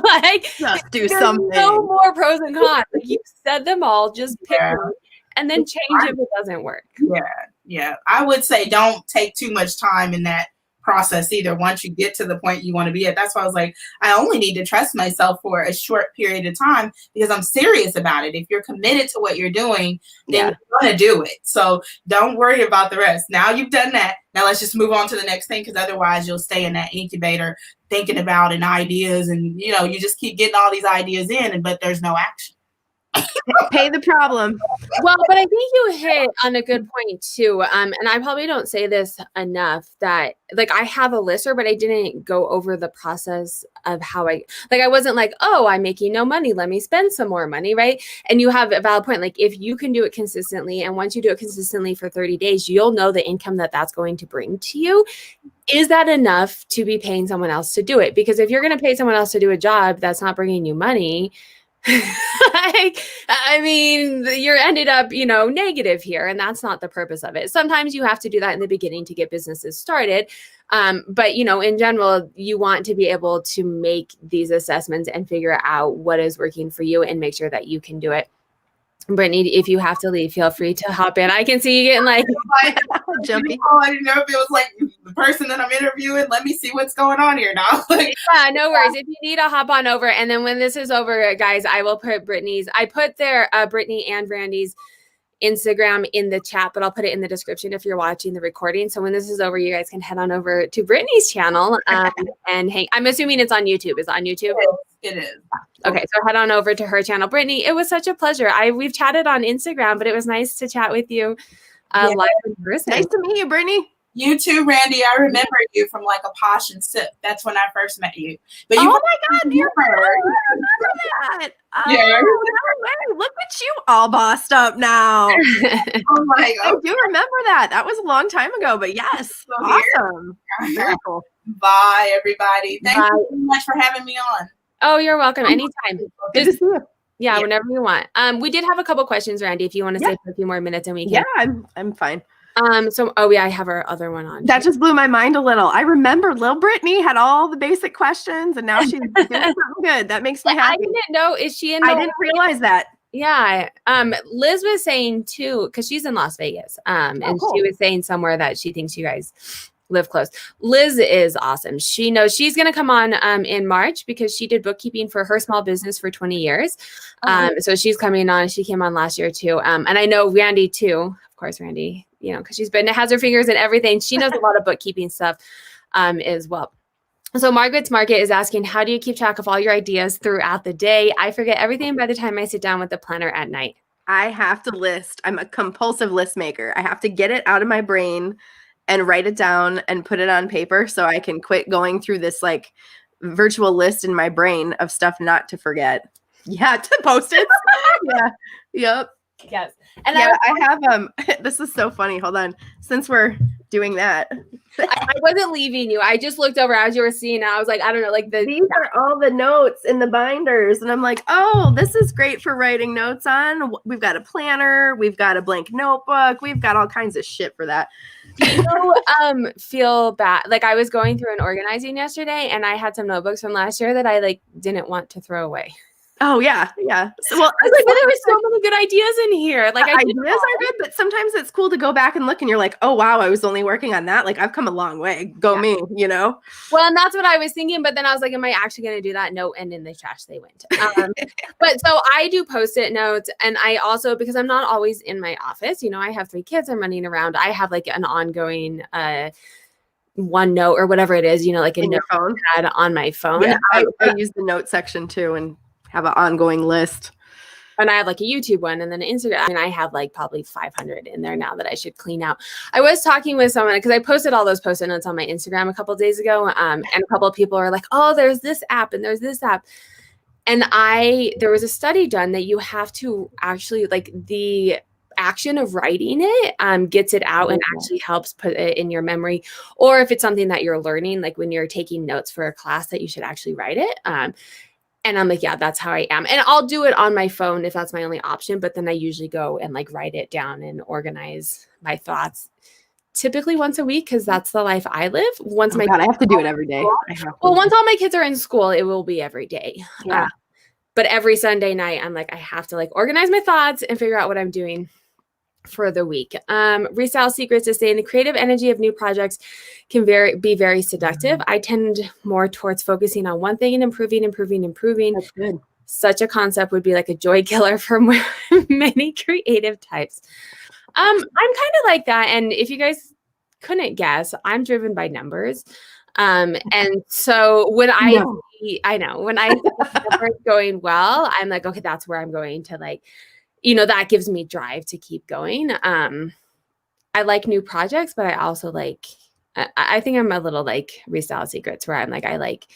Like, just do something. No more pros and cons. Like, you said them all. Just pick one, and then change if it doesn't work. Yeah. I would say don't take too much time in that process either. Once you get to the point you want to be at, that's why I was like, I only need to trust myself for a short period of time because I'm serious about it. If you're committed to what you're doing, then you're going to do it. So don't worry about the rest. Now you've done that. Now let's just move on to the next thing, because otherwise you'll stay in that incubator thinking about and ideas, and you just keep getting all these ideas in, but there's no action. Pay the problem. Well, but I think you hit on a good point too. And I probably don't say this enough that like I have a lister, but I didn't go over the process of how I wasn't like, oh, I'm making no money, let me spend some more money, right? And you have a valid point. Like if you can do it consistently, and once you do it consistently for 30 days, you'll know the income that's going to bring to you. Is that enough to be paying someone else to do it? Because if you're going to pay someone else to do a job that's not bringing you money, I mean, you're ended up, negative here, and that's not the purpose of it. Sometimes you have to do that in the beginning to get businesses started. But, in general, you want to be able to make these assessments and figure out what is working for you and make sure that you can do it. Brittany, if you have to leave, feel free to hop in. I can see you getting like jumpy. I didn't know if it was like the person that I'm interviewing. Let me see what's going on here now. Yeah, no worries. If you need to hop on over, and then when this is over, guys, I will put I put their Brittany and Brandy's Instagram in the chat, but I'll put it in the description if you're watching the recording. So when this is over, you guys can head on over to Brittany's channel and hang. I'm assuming it's on YouTube. Is it on YouTube? It is. Okay, so head on over to her channel. Brittany, it was such a pleasure. We've chatted on Instagram, but it was nice to chat with you live in person. Nice to meet you, Brittany. You too, Randy. I remember you from like a Posh and Sip. That's when I first met you. But oh my God, you remember that? Yeah. Oh, look at you all bossed up now. Oh my God. I do remember that. That was a long time ago, but yes, awesome. Very cool. Bye, everybody. Thank you so much for having me on. Oh, you're welcome. Anytime. Good to see you. Yeah, whenever you want. We did have a couple questions, Randy, if you want to stay for a few more minutes and we can. Yeah, I'm fine. I have our other one on. That just blew my mind a little. I remember Lil Brittany had all the basic questions, and now she's doing something good. That makes me happy. I didn't know. Is she in? I didn't realize that. Yeah. Liz was saying too, because she's in Las Vegas. And she was saying somewhere that she thinks you guys live close. Liz is awesome. She knows she's going to come on in March because she did bookkeeping for her small business for 20 years. So she's coming on. She came on last year too. And I know Randy too. Of course, Randy, because she's has her fingers in everything. She knows a lot of bookkeeping stuff as well. So Margaret's Market is asking, how do you keep track of all your ideas throughout the day? I forget everything by the time I sit down with the planner at night. I have to list. I'm a compulsive list maker. I have to get it out of my brain and write it down and put it on paper so I can quit going through this like virtual list in my brain of stuff not to forget. Yeah, to Post-its. Yeah. Yep. Yes. And yeah, I have this is so funny. Hold on. Since we're doing that. I wasn't leaving you. I just looked over as you were seeing it. I was like, I don't know, like these are all the notes in the binders. And I'm like, oh, this is great for writing notes on. We've got a planner, we've got a blank notebook, we've got all kinds of shit for that. Do you feel bad? Like I was going through an organizing yesterday and I had some notebooks from last year that I like didn't want to throw away. Oh yeah. Yeah. So, well, I was like, but there were so many good ideas in here. Like ideas are good, but sometimes it's cool to go back and look and you're like, oh wow, I was only working on that. Like I've come a long way. Go me, you know? Well, and that's what I was thinking. But then I was like, am I actually going to do that? No. And in the trash they went. But so I do Post-it notes. And I also, because I'm not always in my office, you know, I have 3 kids, I'm running around. I have like an ongoing, OneNote or whatever it is, you know, like a note phone pad on my phone. Yeah, I use the note section too and have an ongoing list. And I have like a YouTube one and then an Instagram. And I have like probably 500 in there now that I should clean out. I was talking with someone because I posted all those Post-it notes on my Instagram a couple of days ago. And a couple of people are like, oh, there's this app and there's this app. And there was a study done that you have to actually like the action of writing it gets it out and actually helps put it in your memory. Or if it's something that you're learning, like when you're taking notes for a class that you should actually write it. And I'm like, yeah, that's how I am. And I'll do it on my phone if that's my only option. But then I usually go and like write it down and organize my thoughts typically once a week because that's the life I live. Once I have to do it every day. Well, once all my kids are in school, it will be every day. Yeah. But every Sunday night, I'm like, I have to like organize my thoughts and figure out what I'm doing for the week. Resale secrets is saying the creative energy of new projects can be very seductive. I tend more towards focusing on one thing and improving. That's good. Such a concept would be like a joy killer for many creative types. I'm kind of like that. And if you guys couldn't guess, I'm driven by numbers. And so when I see numbers going well, I'm like, okay, that's where I'm going to like, you know, that gives me drive to keep going. I like new projects, but I also like, I think I'm a little like resale secrets where I'm like, I like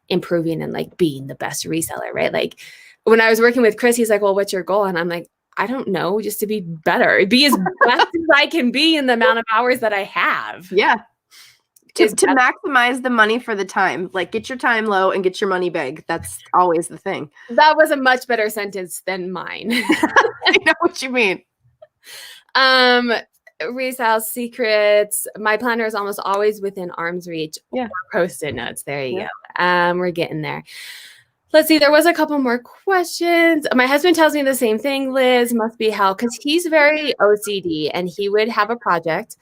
improving and like being the best reseller, right? Like when I was working with Chris, he's like, well, what's your goal? And I'm like, I don't know, just to be better, be as best as I can be in the amount of hours that I have. Yeah. To maximize the money for the time, like get your time low and get your money big. That's always the thing. That was a much better sentence than mine. I know what you mean. Resale secrets. My planner is almost always within arm's reach. Yeah. Post-it notes. There you go. We're getting there. Let's see. There was a couple more questions. My husband tells me the same thing, Liz, must be hell, because he's very OCD and he would have a project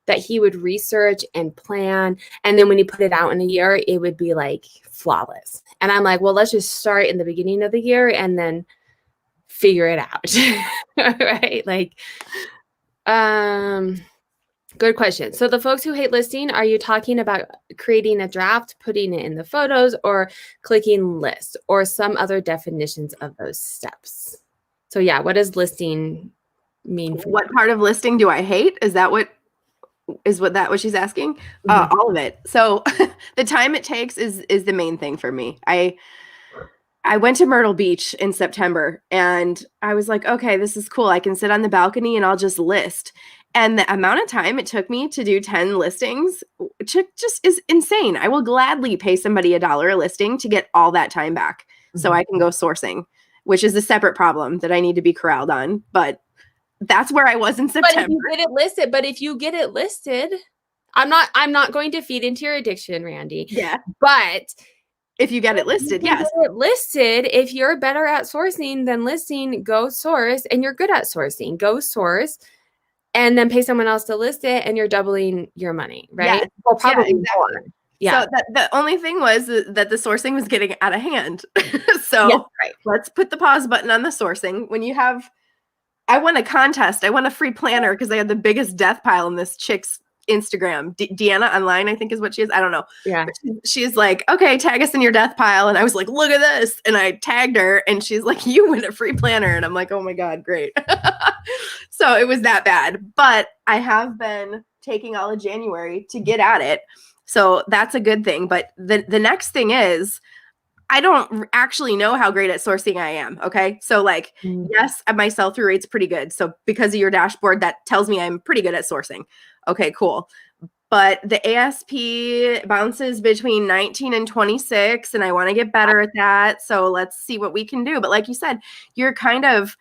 that he would research and plan. And then when he put it out in a year, it would be like flawless. And I'm like, well, let's just start in the beginning of the year and then figure it out. Right? Like, good question. So the folks who hate listing, are you talking about creating a draft, putting it in the photos, or clicking list, or some other definitions of those steps? So yeah, what does listing mean? What part of listing do I hate? Is that what she's asking? Mm-hmm. All of it. So the time it takes is the main thing for me. I went to Myrtle Beach in September and I was like, okay, this is cool. I can sit on the balcony and I'll just list. And the amount of time it took me to do 10 listings just is insane. I will gladly pay somebody $1 a listing to get all that time back so I can go sourcing, which is a separate problem that I need to be corralled on. But that's where I was in September. But if you get it listed, I'm not going to feed into your addiction, Randy. Yeah. But if you get it listed, yes. Get it listed, if you're better at sourcing than listing, go source, and you're good at sourcing, go source, and then pay someone else to list it, and you're doubling your money, right? Yeah. Well, probably more. Yeah. So the only thing was that the sourcing was getting out of hand. So let's put the pause button on the sourcing. When you have, I won a contest. I won a free planner because I had the biggest death pile in this chick's Instagram. Deanna Online, I think is what she is. I don't know. Yeah. But she's like, okay, tag us in your death pile. And I was like, look at this. And I tagged her and she's like, you win a free planner. And I'm like, oh my God, great. So it was that bad. But I have been taking all of January to get at it. So that's a good thing. But the next thing is, I don't actually know how great at sourcing I am. Okay. So like, yes, my sell-through rate's pretty good. So because of your dashboard, that tells me I'm pretty good at sourcing. Okay, cool. But the ASP bounces between 19 and 26, and I want to get better at that. So let's see what we can do. But like you said, you're kind of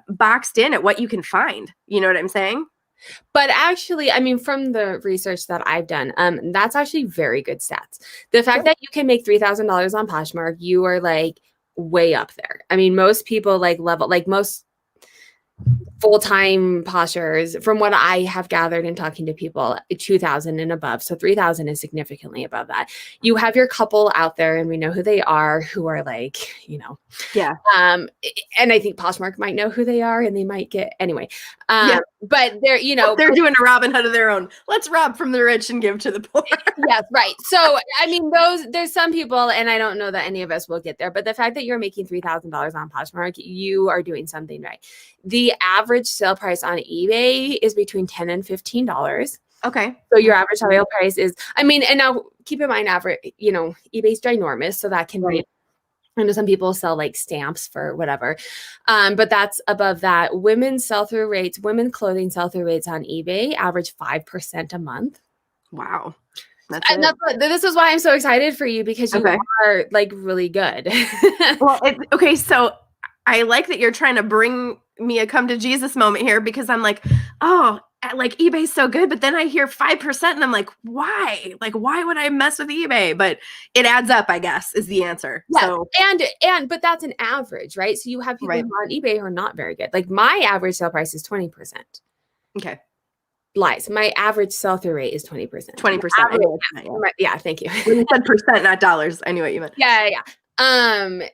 boxed in at what you can find. You know what I'm saying? But actually, I mean, from the research that I've done, that's actually very good stats. The fact that you can make $3,000 on Poshmark, you are like way up there. I mean, most people like most full-time poshers, from what I have gathered in talking to people, 2,000 and above. So 3,000 is significantly above that. You have your couple out there, and we know who they are, who are like, Yeah. And I think Poshmark might know who they are, and they might get anyway. But they're, they're doing a Robin Hood of their own. Let's rob from the rich and give to the poor. Yes, right. So, I mean, there's some people, and I don't know that any of us will get there, but the fact that you're making $3,000 on Poshmark, you are doing something right. The average sale price on eBay is between $10 and $15. Okay. So your average sale price is, I mean, and now keep in mind, eBay's ginormous, so that can be, I know some people sell like stamps for whatever, but that's above that. Women's clothing sell-through rates on eBay average 5% a month. Wow. This is why I'm so excited for you, because you are like really good. Well, okay. So I like that you're trying to bring me a come to Jesus moment here, because I'm like, oh, like eBay's so good, but then I hear 5% and I'm like, why? Like, why would I mess with eBay? But it adds up, I guess, is the answer. Yeah. So, but that's an average, right? So you have people who are on eBay who are not very good. Like my average sale price is 20%. Okay. Lies. My average sell-through rate is 20%. 20%. Yeah, thank you. When you said percent, not dollars, I knew what you meant. Yeah. And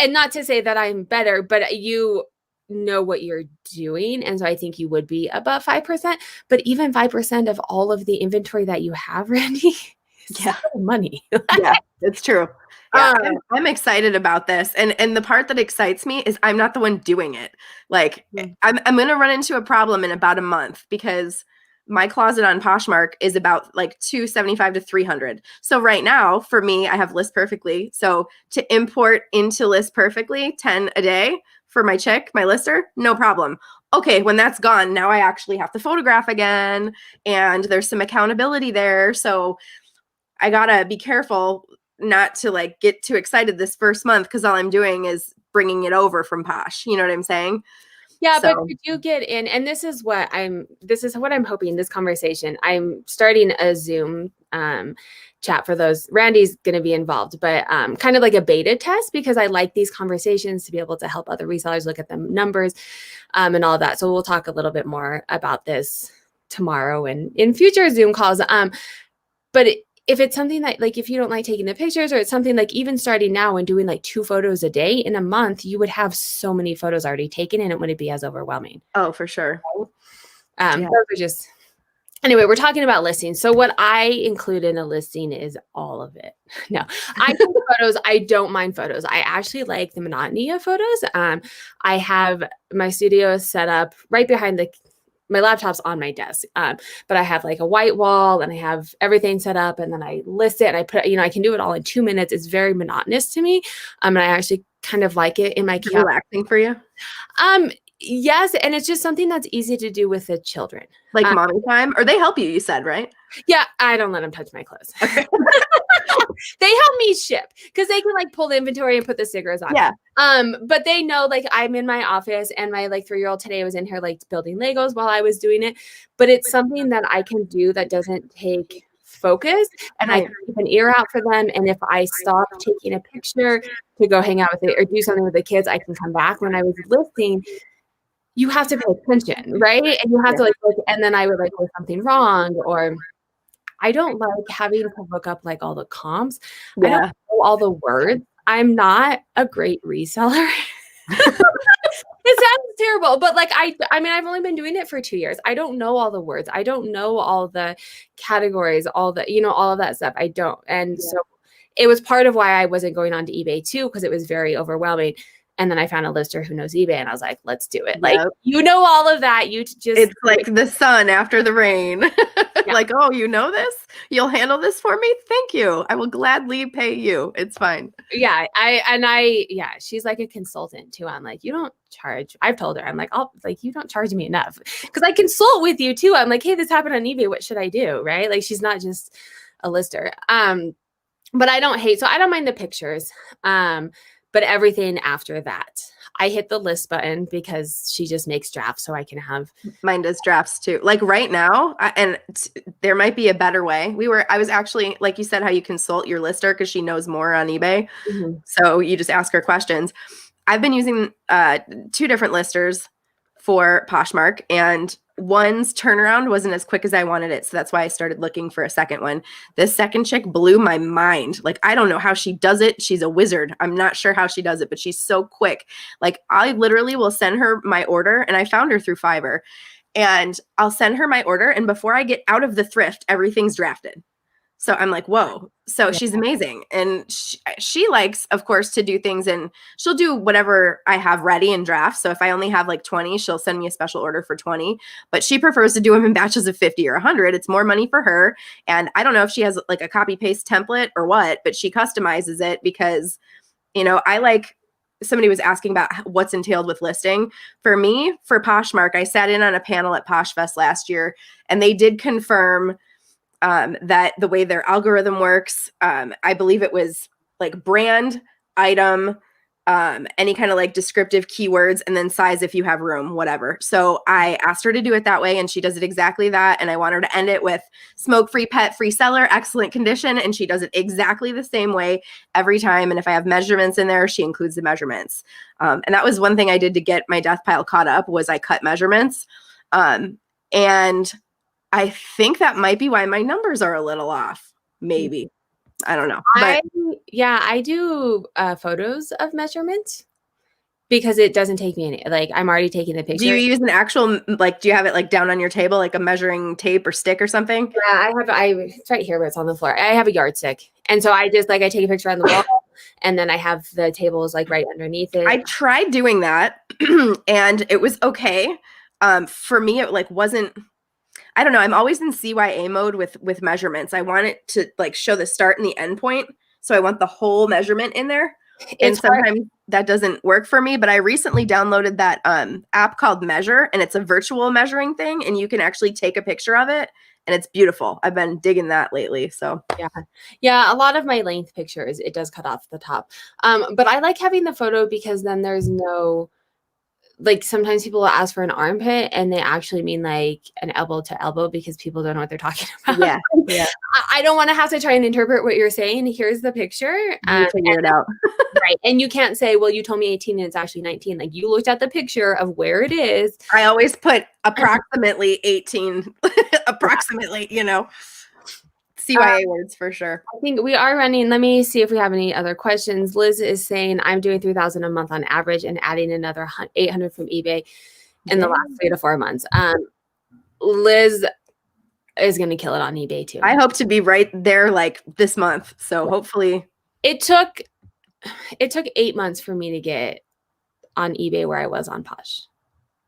not to say that I'm better, but you know what you're doing. And so I think you would be above 5%, but even 5% of all of the inventory that you have, Randy, is money. Yeah, it's true. Yeah, I'm excited about this. And the part that excites me is I'm not the one doing it. Like I'm going to run into a problem in about a month, because my closet on Poshmark is about like $275 to $300. So right now for me, I have List Perfectly. So to import into List Perfectly 10 a day for my lister, no problem. Okay, when that's gone, now I actually have to photograph again, and there's some accountability there. So I gotta be careful not to like get too excited this first month, because all I'm doing is bringing it over from Posh. You know what I'm saying? Yeah, so. But you get in, and this is what I'm hoping this conversation. I'm starting a Zoom chat for those. Randy's going to be involved, but kind of like a beta test, because I like these conversations to be able to help other resellers look at the numbers and all of that. So we'll talk a little bit more about this tomorrow and in future Zoom calls. But if it's something that, like, if you don't like taking the pictures, or it's something like even starting now and doing like 2 photos a day in a month, you would have so many photos already taken, and it wouldn't be as overwhelming. Oh, for sure. Those are just, anyway, we're talking about listings. So what I include in a listing is all of it. No, I take photos. I don't mind photos. I actually like the monotony of photos. I have my studio set up right behind my laptop's on my desk, but I have like a white wall, and I have everything set up, and then I list it, and I put, I can do it all in 2 minutes. It's very monotonous to me. And I actually kind of like it in my camera. Relaxing for you? Yes. And it's just something that's easy to do with the children. Like mommy time? Or they help you said, right? Yeah. I don't let them touch my clothes. Okay. They help me ship, because they can like pull the inventory and put the stickers on. Yeah. But they know, like, I'm in my office, and my like 3-year-old today was in here like building Legos while I was doing it. But it's something that I can do that doesn't take focus, and I can keep an ear out for them. And if I stop taking a picture to go hang out with it or do something with the kids, I can come back. When I was listing, you have to pay attention, right? And you have to like look, and then I would like, do something wrong, or I don't like having to look up like all the comps. I don't know all the words. I'm not a great reseller. It sounds terrible, but like, I mean, I've only been doing it for 2 years. I don't know all the words. I don't know all the categories, all the, all of that stuff. I don't. And so it was part of why I wasn't going on to eBay too, because it was very overwhelming. And then I found a lister who knows eBay, and I was like, let's do it. Yep. Like, you know, all of that. You just, it's like the sun after the rain. Yeah. Like, oh, you know this? You'll handle this for me? Thank you. I will gladly pay you. It's fine. Yeah. She's like a consultant too. I'm like, you don't charge. I've told her, I'm like, you don't charge me enough, because I consult with you too. I'm like, hey, this happened on eBay. What should I do? Right? Like, she's not just a lister. But I don't mind the pictures. But everything after that, I hit the list button because she just makes drafts, so I can have. Mine does drafts too. Like right now, there might be a better way. I was actually, like you said, how you consult your lister because she knows more on eBay. Mm-hmm. So you just ask her questions. I've been using 2 different listers for Poshmark, and one's turnaround wasn't as quick as I wanted it. So that's why I started looking for a second one. This second chick blew my mind. Like, I don't know how she does it. She's a wizard. I'm not sure how she does it, but she's so quick. Like, I literally will send her my order, and I found her through Fiverr, and I'll send her my order. And before I get out of the thrift, everything's drafted. So I'm like, whoa. So she's amazing. And she likes, of course, to do things, and she'll do whatever I have ready in drafts. So if I only have like 20, she'll send me a special order for 20, but she prefers to do them in batches of 50 or 100. It's more money for her. And I don't know if she has like a copy paste template or what, but she customizes it because, somebody was asking about what's entailed with listing. For me, for Poshmark, I sat in on a panel at PoshFest last year, and they did confirm that the way their algorithm works, I believe it was like brand, item, any kind of like descriptive keywords, and then size if you have room, whatever. So I asked her to do it that way, and she does it exactly that. And I want her to end it with smoke-free, pet-free seller, excellent condition. And she does it exactly the same way every time. And if I have measurements in there, she includes the measurements. And that was one thing I did to get my death pile caught up, was I cut measurements. And I think that might be why my numbers are a little off. Maybe. I don't know. But I do photos of measurements because it doesn't take me any, like, I'm already taking the picture. do you use an actual, like, do you have it like down on your table, like a measuring tape or stick or something? Yeah, it's right here where it's on the floor. I have a yardstick. And so I just I take a picture on the wall, and then I have the tables like right underneath it. I tried doing that and it was okay. For me, it like wasn't, I don't know. I'm always in CYA mode with measurements. I want it to like show the start and the end point. So I want the whole measurement in there. And sometimes that doesn't work for me. But I recently downloaded that app called Measure, and it's a virtual measuring thing, and you can actually take a picture of it, and it's beautiful. I've been digging that lately. So yeah, a lot of my length pictures, it does cut off the top. But I like having the photo because then there's no, like, sometimes people will ask for an armpit and they actually mean like an elbow to elbow because people don't know what they're talking about. Yeah. I don't want to have to try and interpret what you're saying. Here's the picture. You figure it out. Right. And you can't say, well, you told me 18 and it's actually 19. Like, you looked at the picture of where it is. I always put approximately 18, approximately, CYA words for sure. I think we are running. Let me see if we have any other questions. Liz is saying, I'm doing 3,000 a month on average and adding another 800 from eBay in the last 3 to 4 months. Liz is going to kill it on eBay too. I hope to be right there like this month. So hopefully. It took 8 months for me to get on eBay where I was on Posh.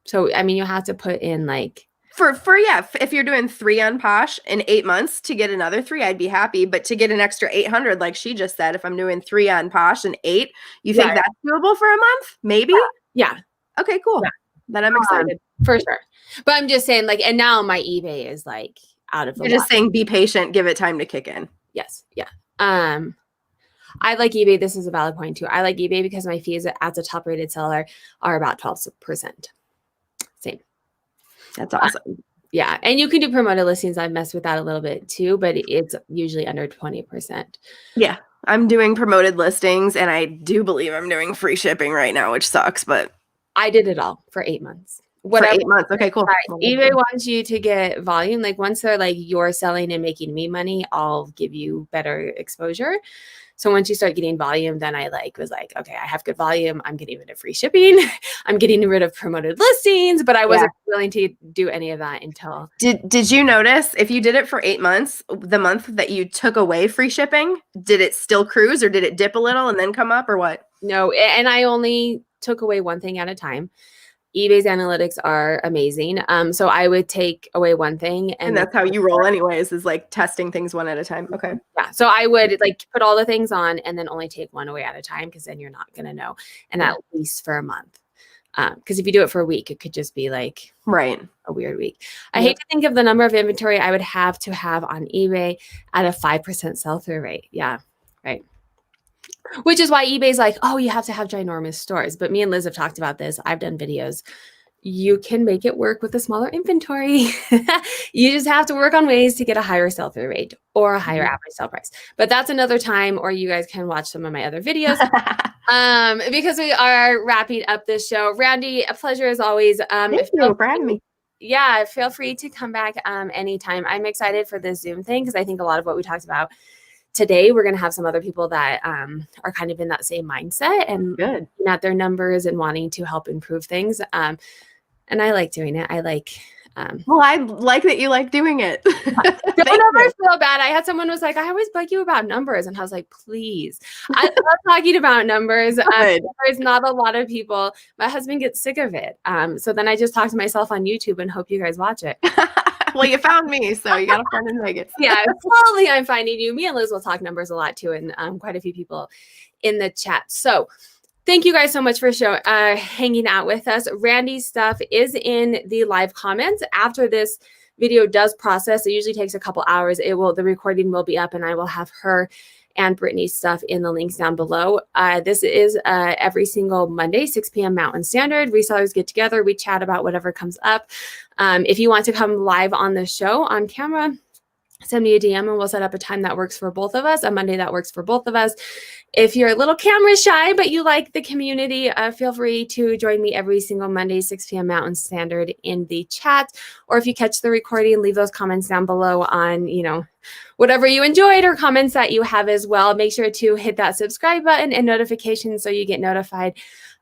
So, I mean, you have to put in like, if you're doing 3 on Posh in 8 months, to get another 3, I'd be happy. But to get an extra 800, like she just said, if I'm doing 3 on Posh and 8, you think that's doable for a month? Maybe? Yeah. Okay, cool. Yeah. Then I'm excited. For sure. But I'm just saying, like, and now my eBay is like out of the You're just saying be patient, give it time to kick in. Yes. Yeah. I like eBay. This is a valid point too. I like eBay because my fees as a top rated seller are about 12%. Same. That's awesome. Yeah. And you can do promoted listings. I've messed with that a little bit too, but it's usually under 20%. Yeah. I'm doing promoted listings, and I do believe I'm doing free shipping right now, which sucks, but I did it all for 8 months. For 8 months. Okay, cool. Right. eBay wants you to get volume. Like, once they're like, you're selling and making me money, I'll give you better exposure. So once you start getting volume, then I was like, okay, I have good volume. I'm getting rid of free shipping. I'm getting rid of promoted listings, but I wasn't willing to do any of that until. Did you notice, if you did it for 8 months, the month that you took away free shipping, did it still cruise, or did it dip a little and then come up, or what? No. And I only took away one thing at a time. eBay's analytics are amazing. So I would take away one thing. And that's how you roll anyways, is like testing things one at a time. Okay. Yeah. So I would like put all the things on and then only take one away at a time, because then you're not going to know. And at least for a month. Because if you do it for a week, it could just be like a weird week. I hate to think of the number of inventory I would have to have on eBay at a 5% sell-through rate. Yeah. Right. Which is why eBay's like, oh, you have to have ginormous stores. But me and Liz have talked about this. I've done videos. You can make it work with a smaller inventory. You just have to work on ways to get a higher sell-through rate or a higher average sell price. But that's another time, or you guys can watch some of my other videos. Because we are wrapping up this show. Randy, a pleasure as always. Thank you for having me. Yeah, feel free to come back anytime. I'm excited for this Zoom thing because I think a lot of what we talked about today, we're going to have some other people that are kind of in that same mindset and looking at their numbers and wanting to help improve things. And I like doing it. I like. Well, I like that you like doing it. Don't ever feel bad. I had someone was like, I always bug you about numbers. And I was like, please. I love talking about numbers. There's not a lot of people. My husband gets sick of it. So then I just talk to myself on YouTube and hope you guys watch it. Well, you found me, so you got to find in Vegas. Yeah, slowly I'm finding you. Me and Liz will talk numbers a lot too, and quite a few people in the chat. So thank you guys so much for hanging out with us. Randy's stuff is in the live comments. After this video does process, it usually takes a couple hours. The recording will be up, and I will have her and Brittany's stuff in the links down below. This is every single Monday, 6 p.m. Mountain Standard. Resellers get together. We chat about whatever comes up. If you want to come live on the show on camera, send me a DM and we'll set up a time that works for both of us, a Monday that works for both of us. If you're a little camera shy, but you like the community, feel free to join me every single Monday, 6 p.m. Mountain Standard in the chat. Or if you catch the recording, leave those comments down below on, whatever you enjoyed or comments that you have as well. Make sure to hit that subscribe button and notifications so you get notified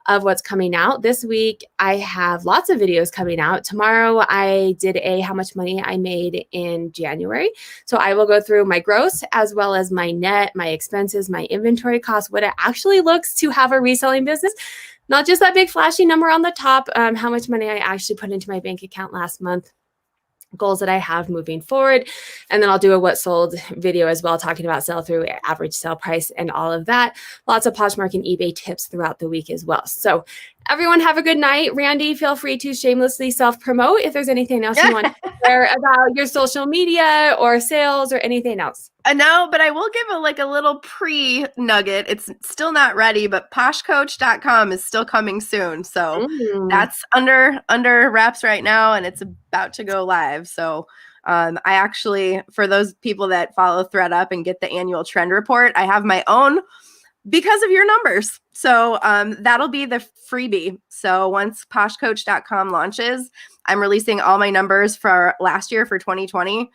of what's coming out. This week, I have lots of videos coming out. Tomorrow, I did how much money I made in January. So I will go through my gross as well as my net, my expenses, my inventory costs, what it actually looks to have a reselling business. Not just that big flashy number on the top, how much money I actually put into my bank account last month. Goals that I have moving forward. And then I'll do a what sold video as well, talking about sell through, average sale price, and all of that. Lots of Poshmark and eBay tips throughout the week as well. So everyone have a good night. Randy, feel free to shamelessly self-promote if there's anything else you want to share about your social media or sales or anything else. No, but I will give a little pre-nugget. It's still not ready, but poshcoach.com is still coming soon. So that's under wraps right now, and it's about to go live. So I actually, for those people that follow ThreadUp and get the annual trend report, I have my own because of your numbers. So that'll be the freebie. So once poshcoach.com launches, I'm releasing all my numbers for last year for 2020.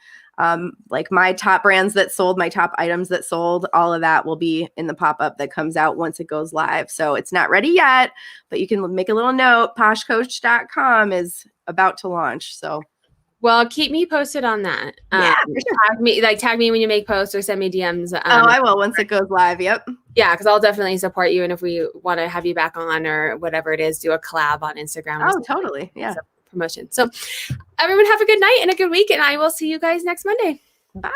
Like my top brands that sold, my top items that sold, all of that will be in the pop-up that comes out once it goes live. So it's not ready yet, but you can make a little note. Poshcoach.com is about to launch. So, well, keep me posted on that. Yeah, for sure. Tag me when you make posts or send me DMs. I will once it goes live. Yep. Yeah, because I'll definitely support you. And if we want to have you back on or whatever it is, do a collab on Instagram. Oh, totally. Yeah. Promotion. So everyone have a good night and a good week, and I will see you guys next Monday. Bye.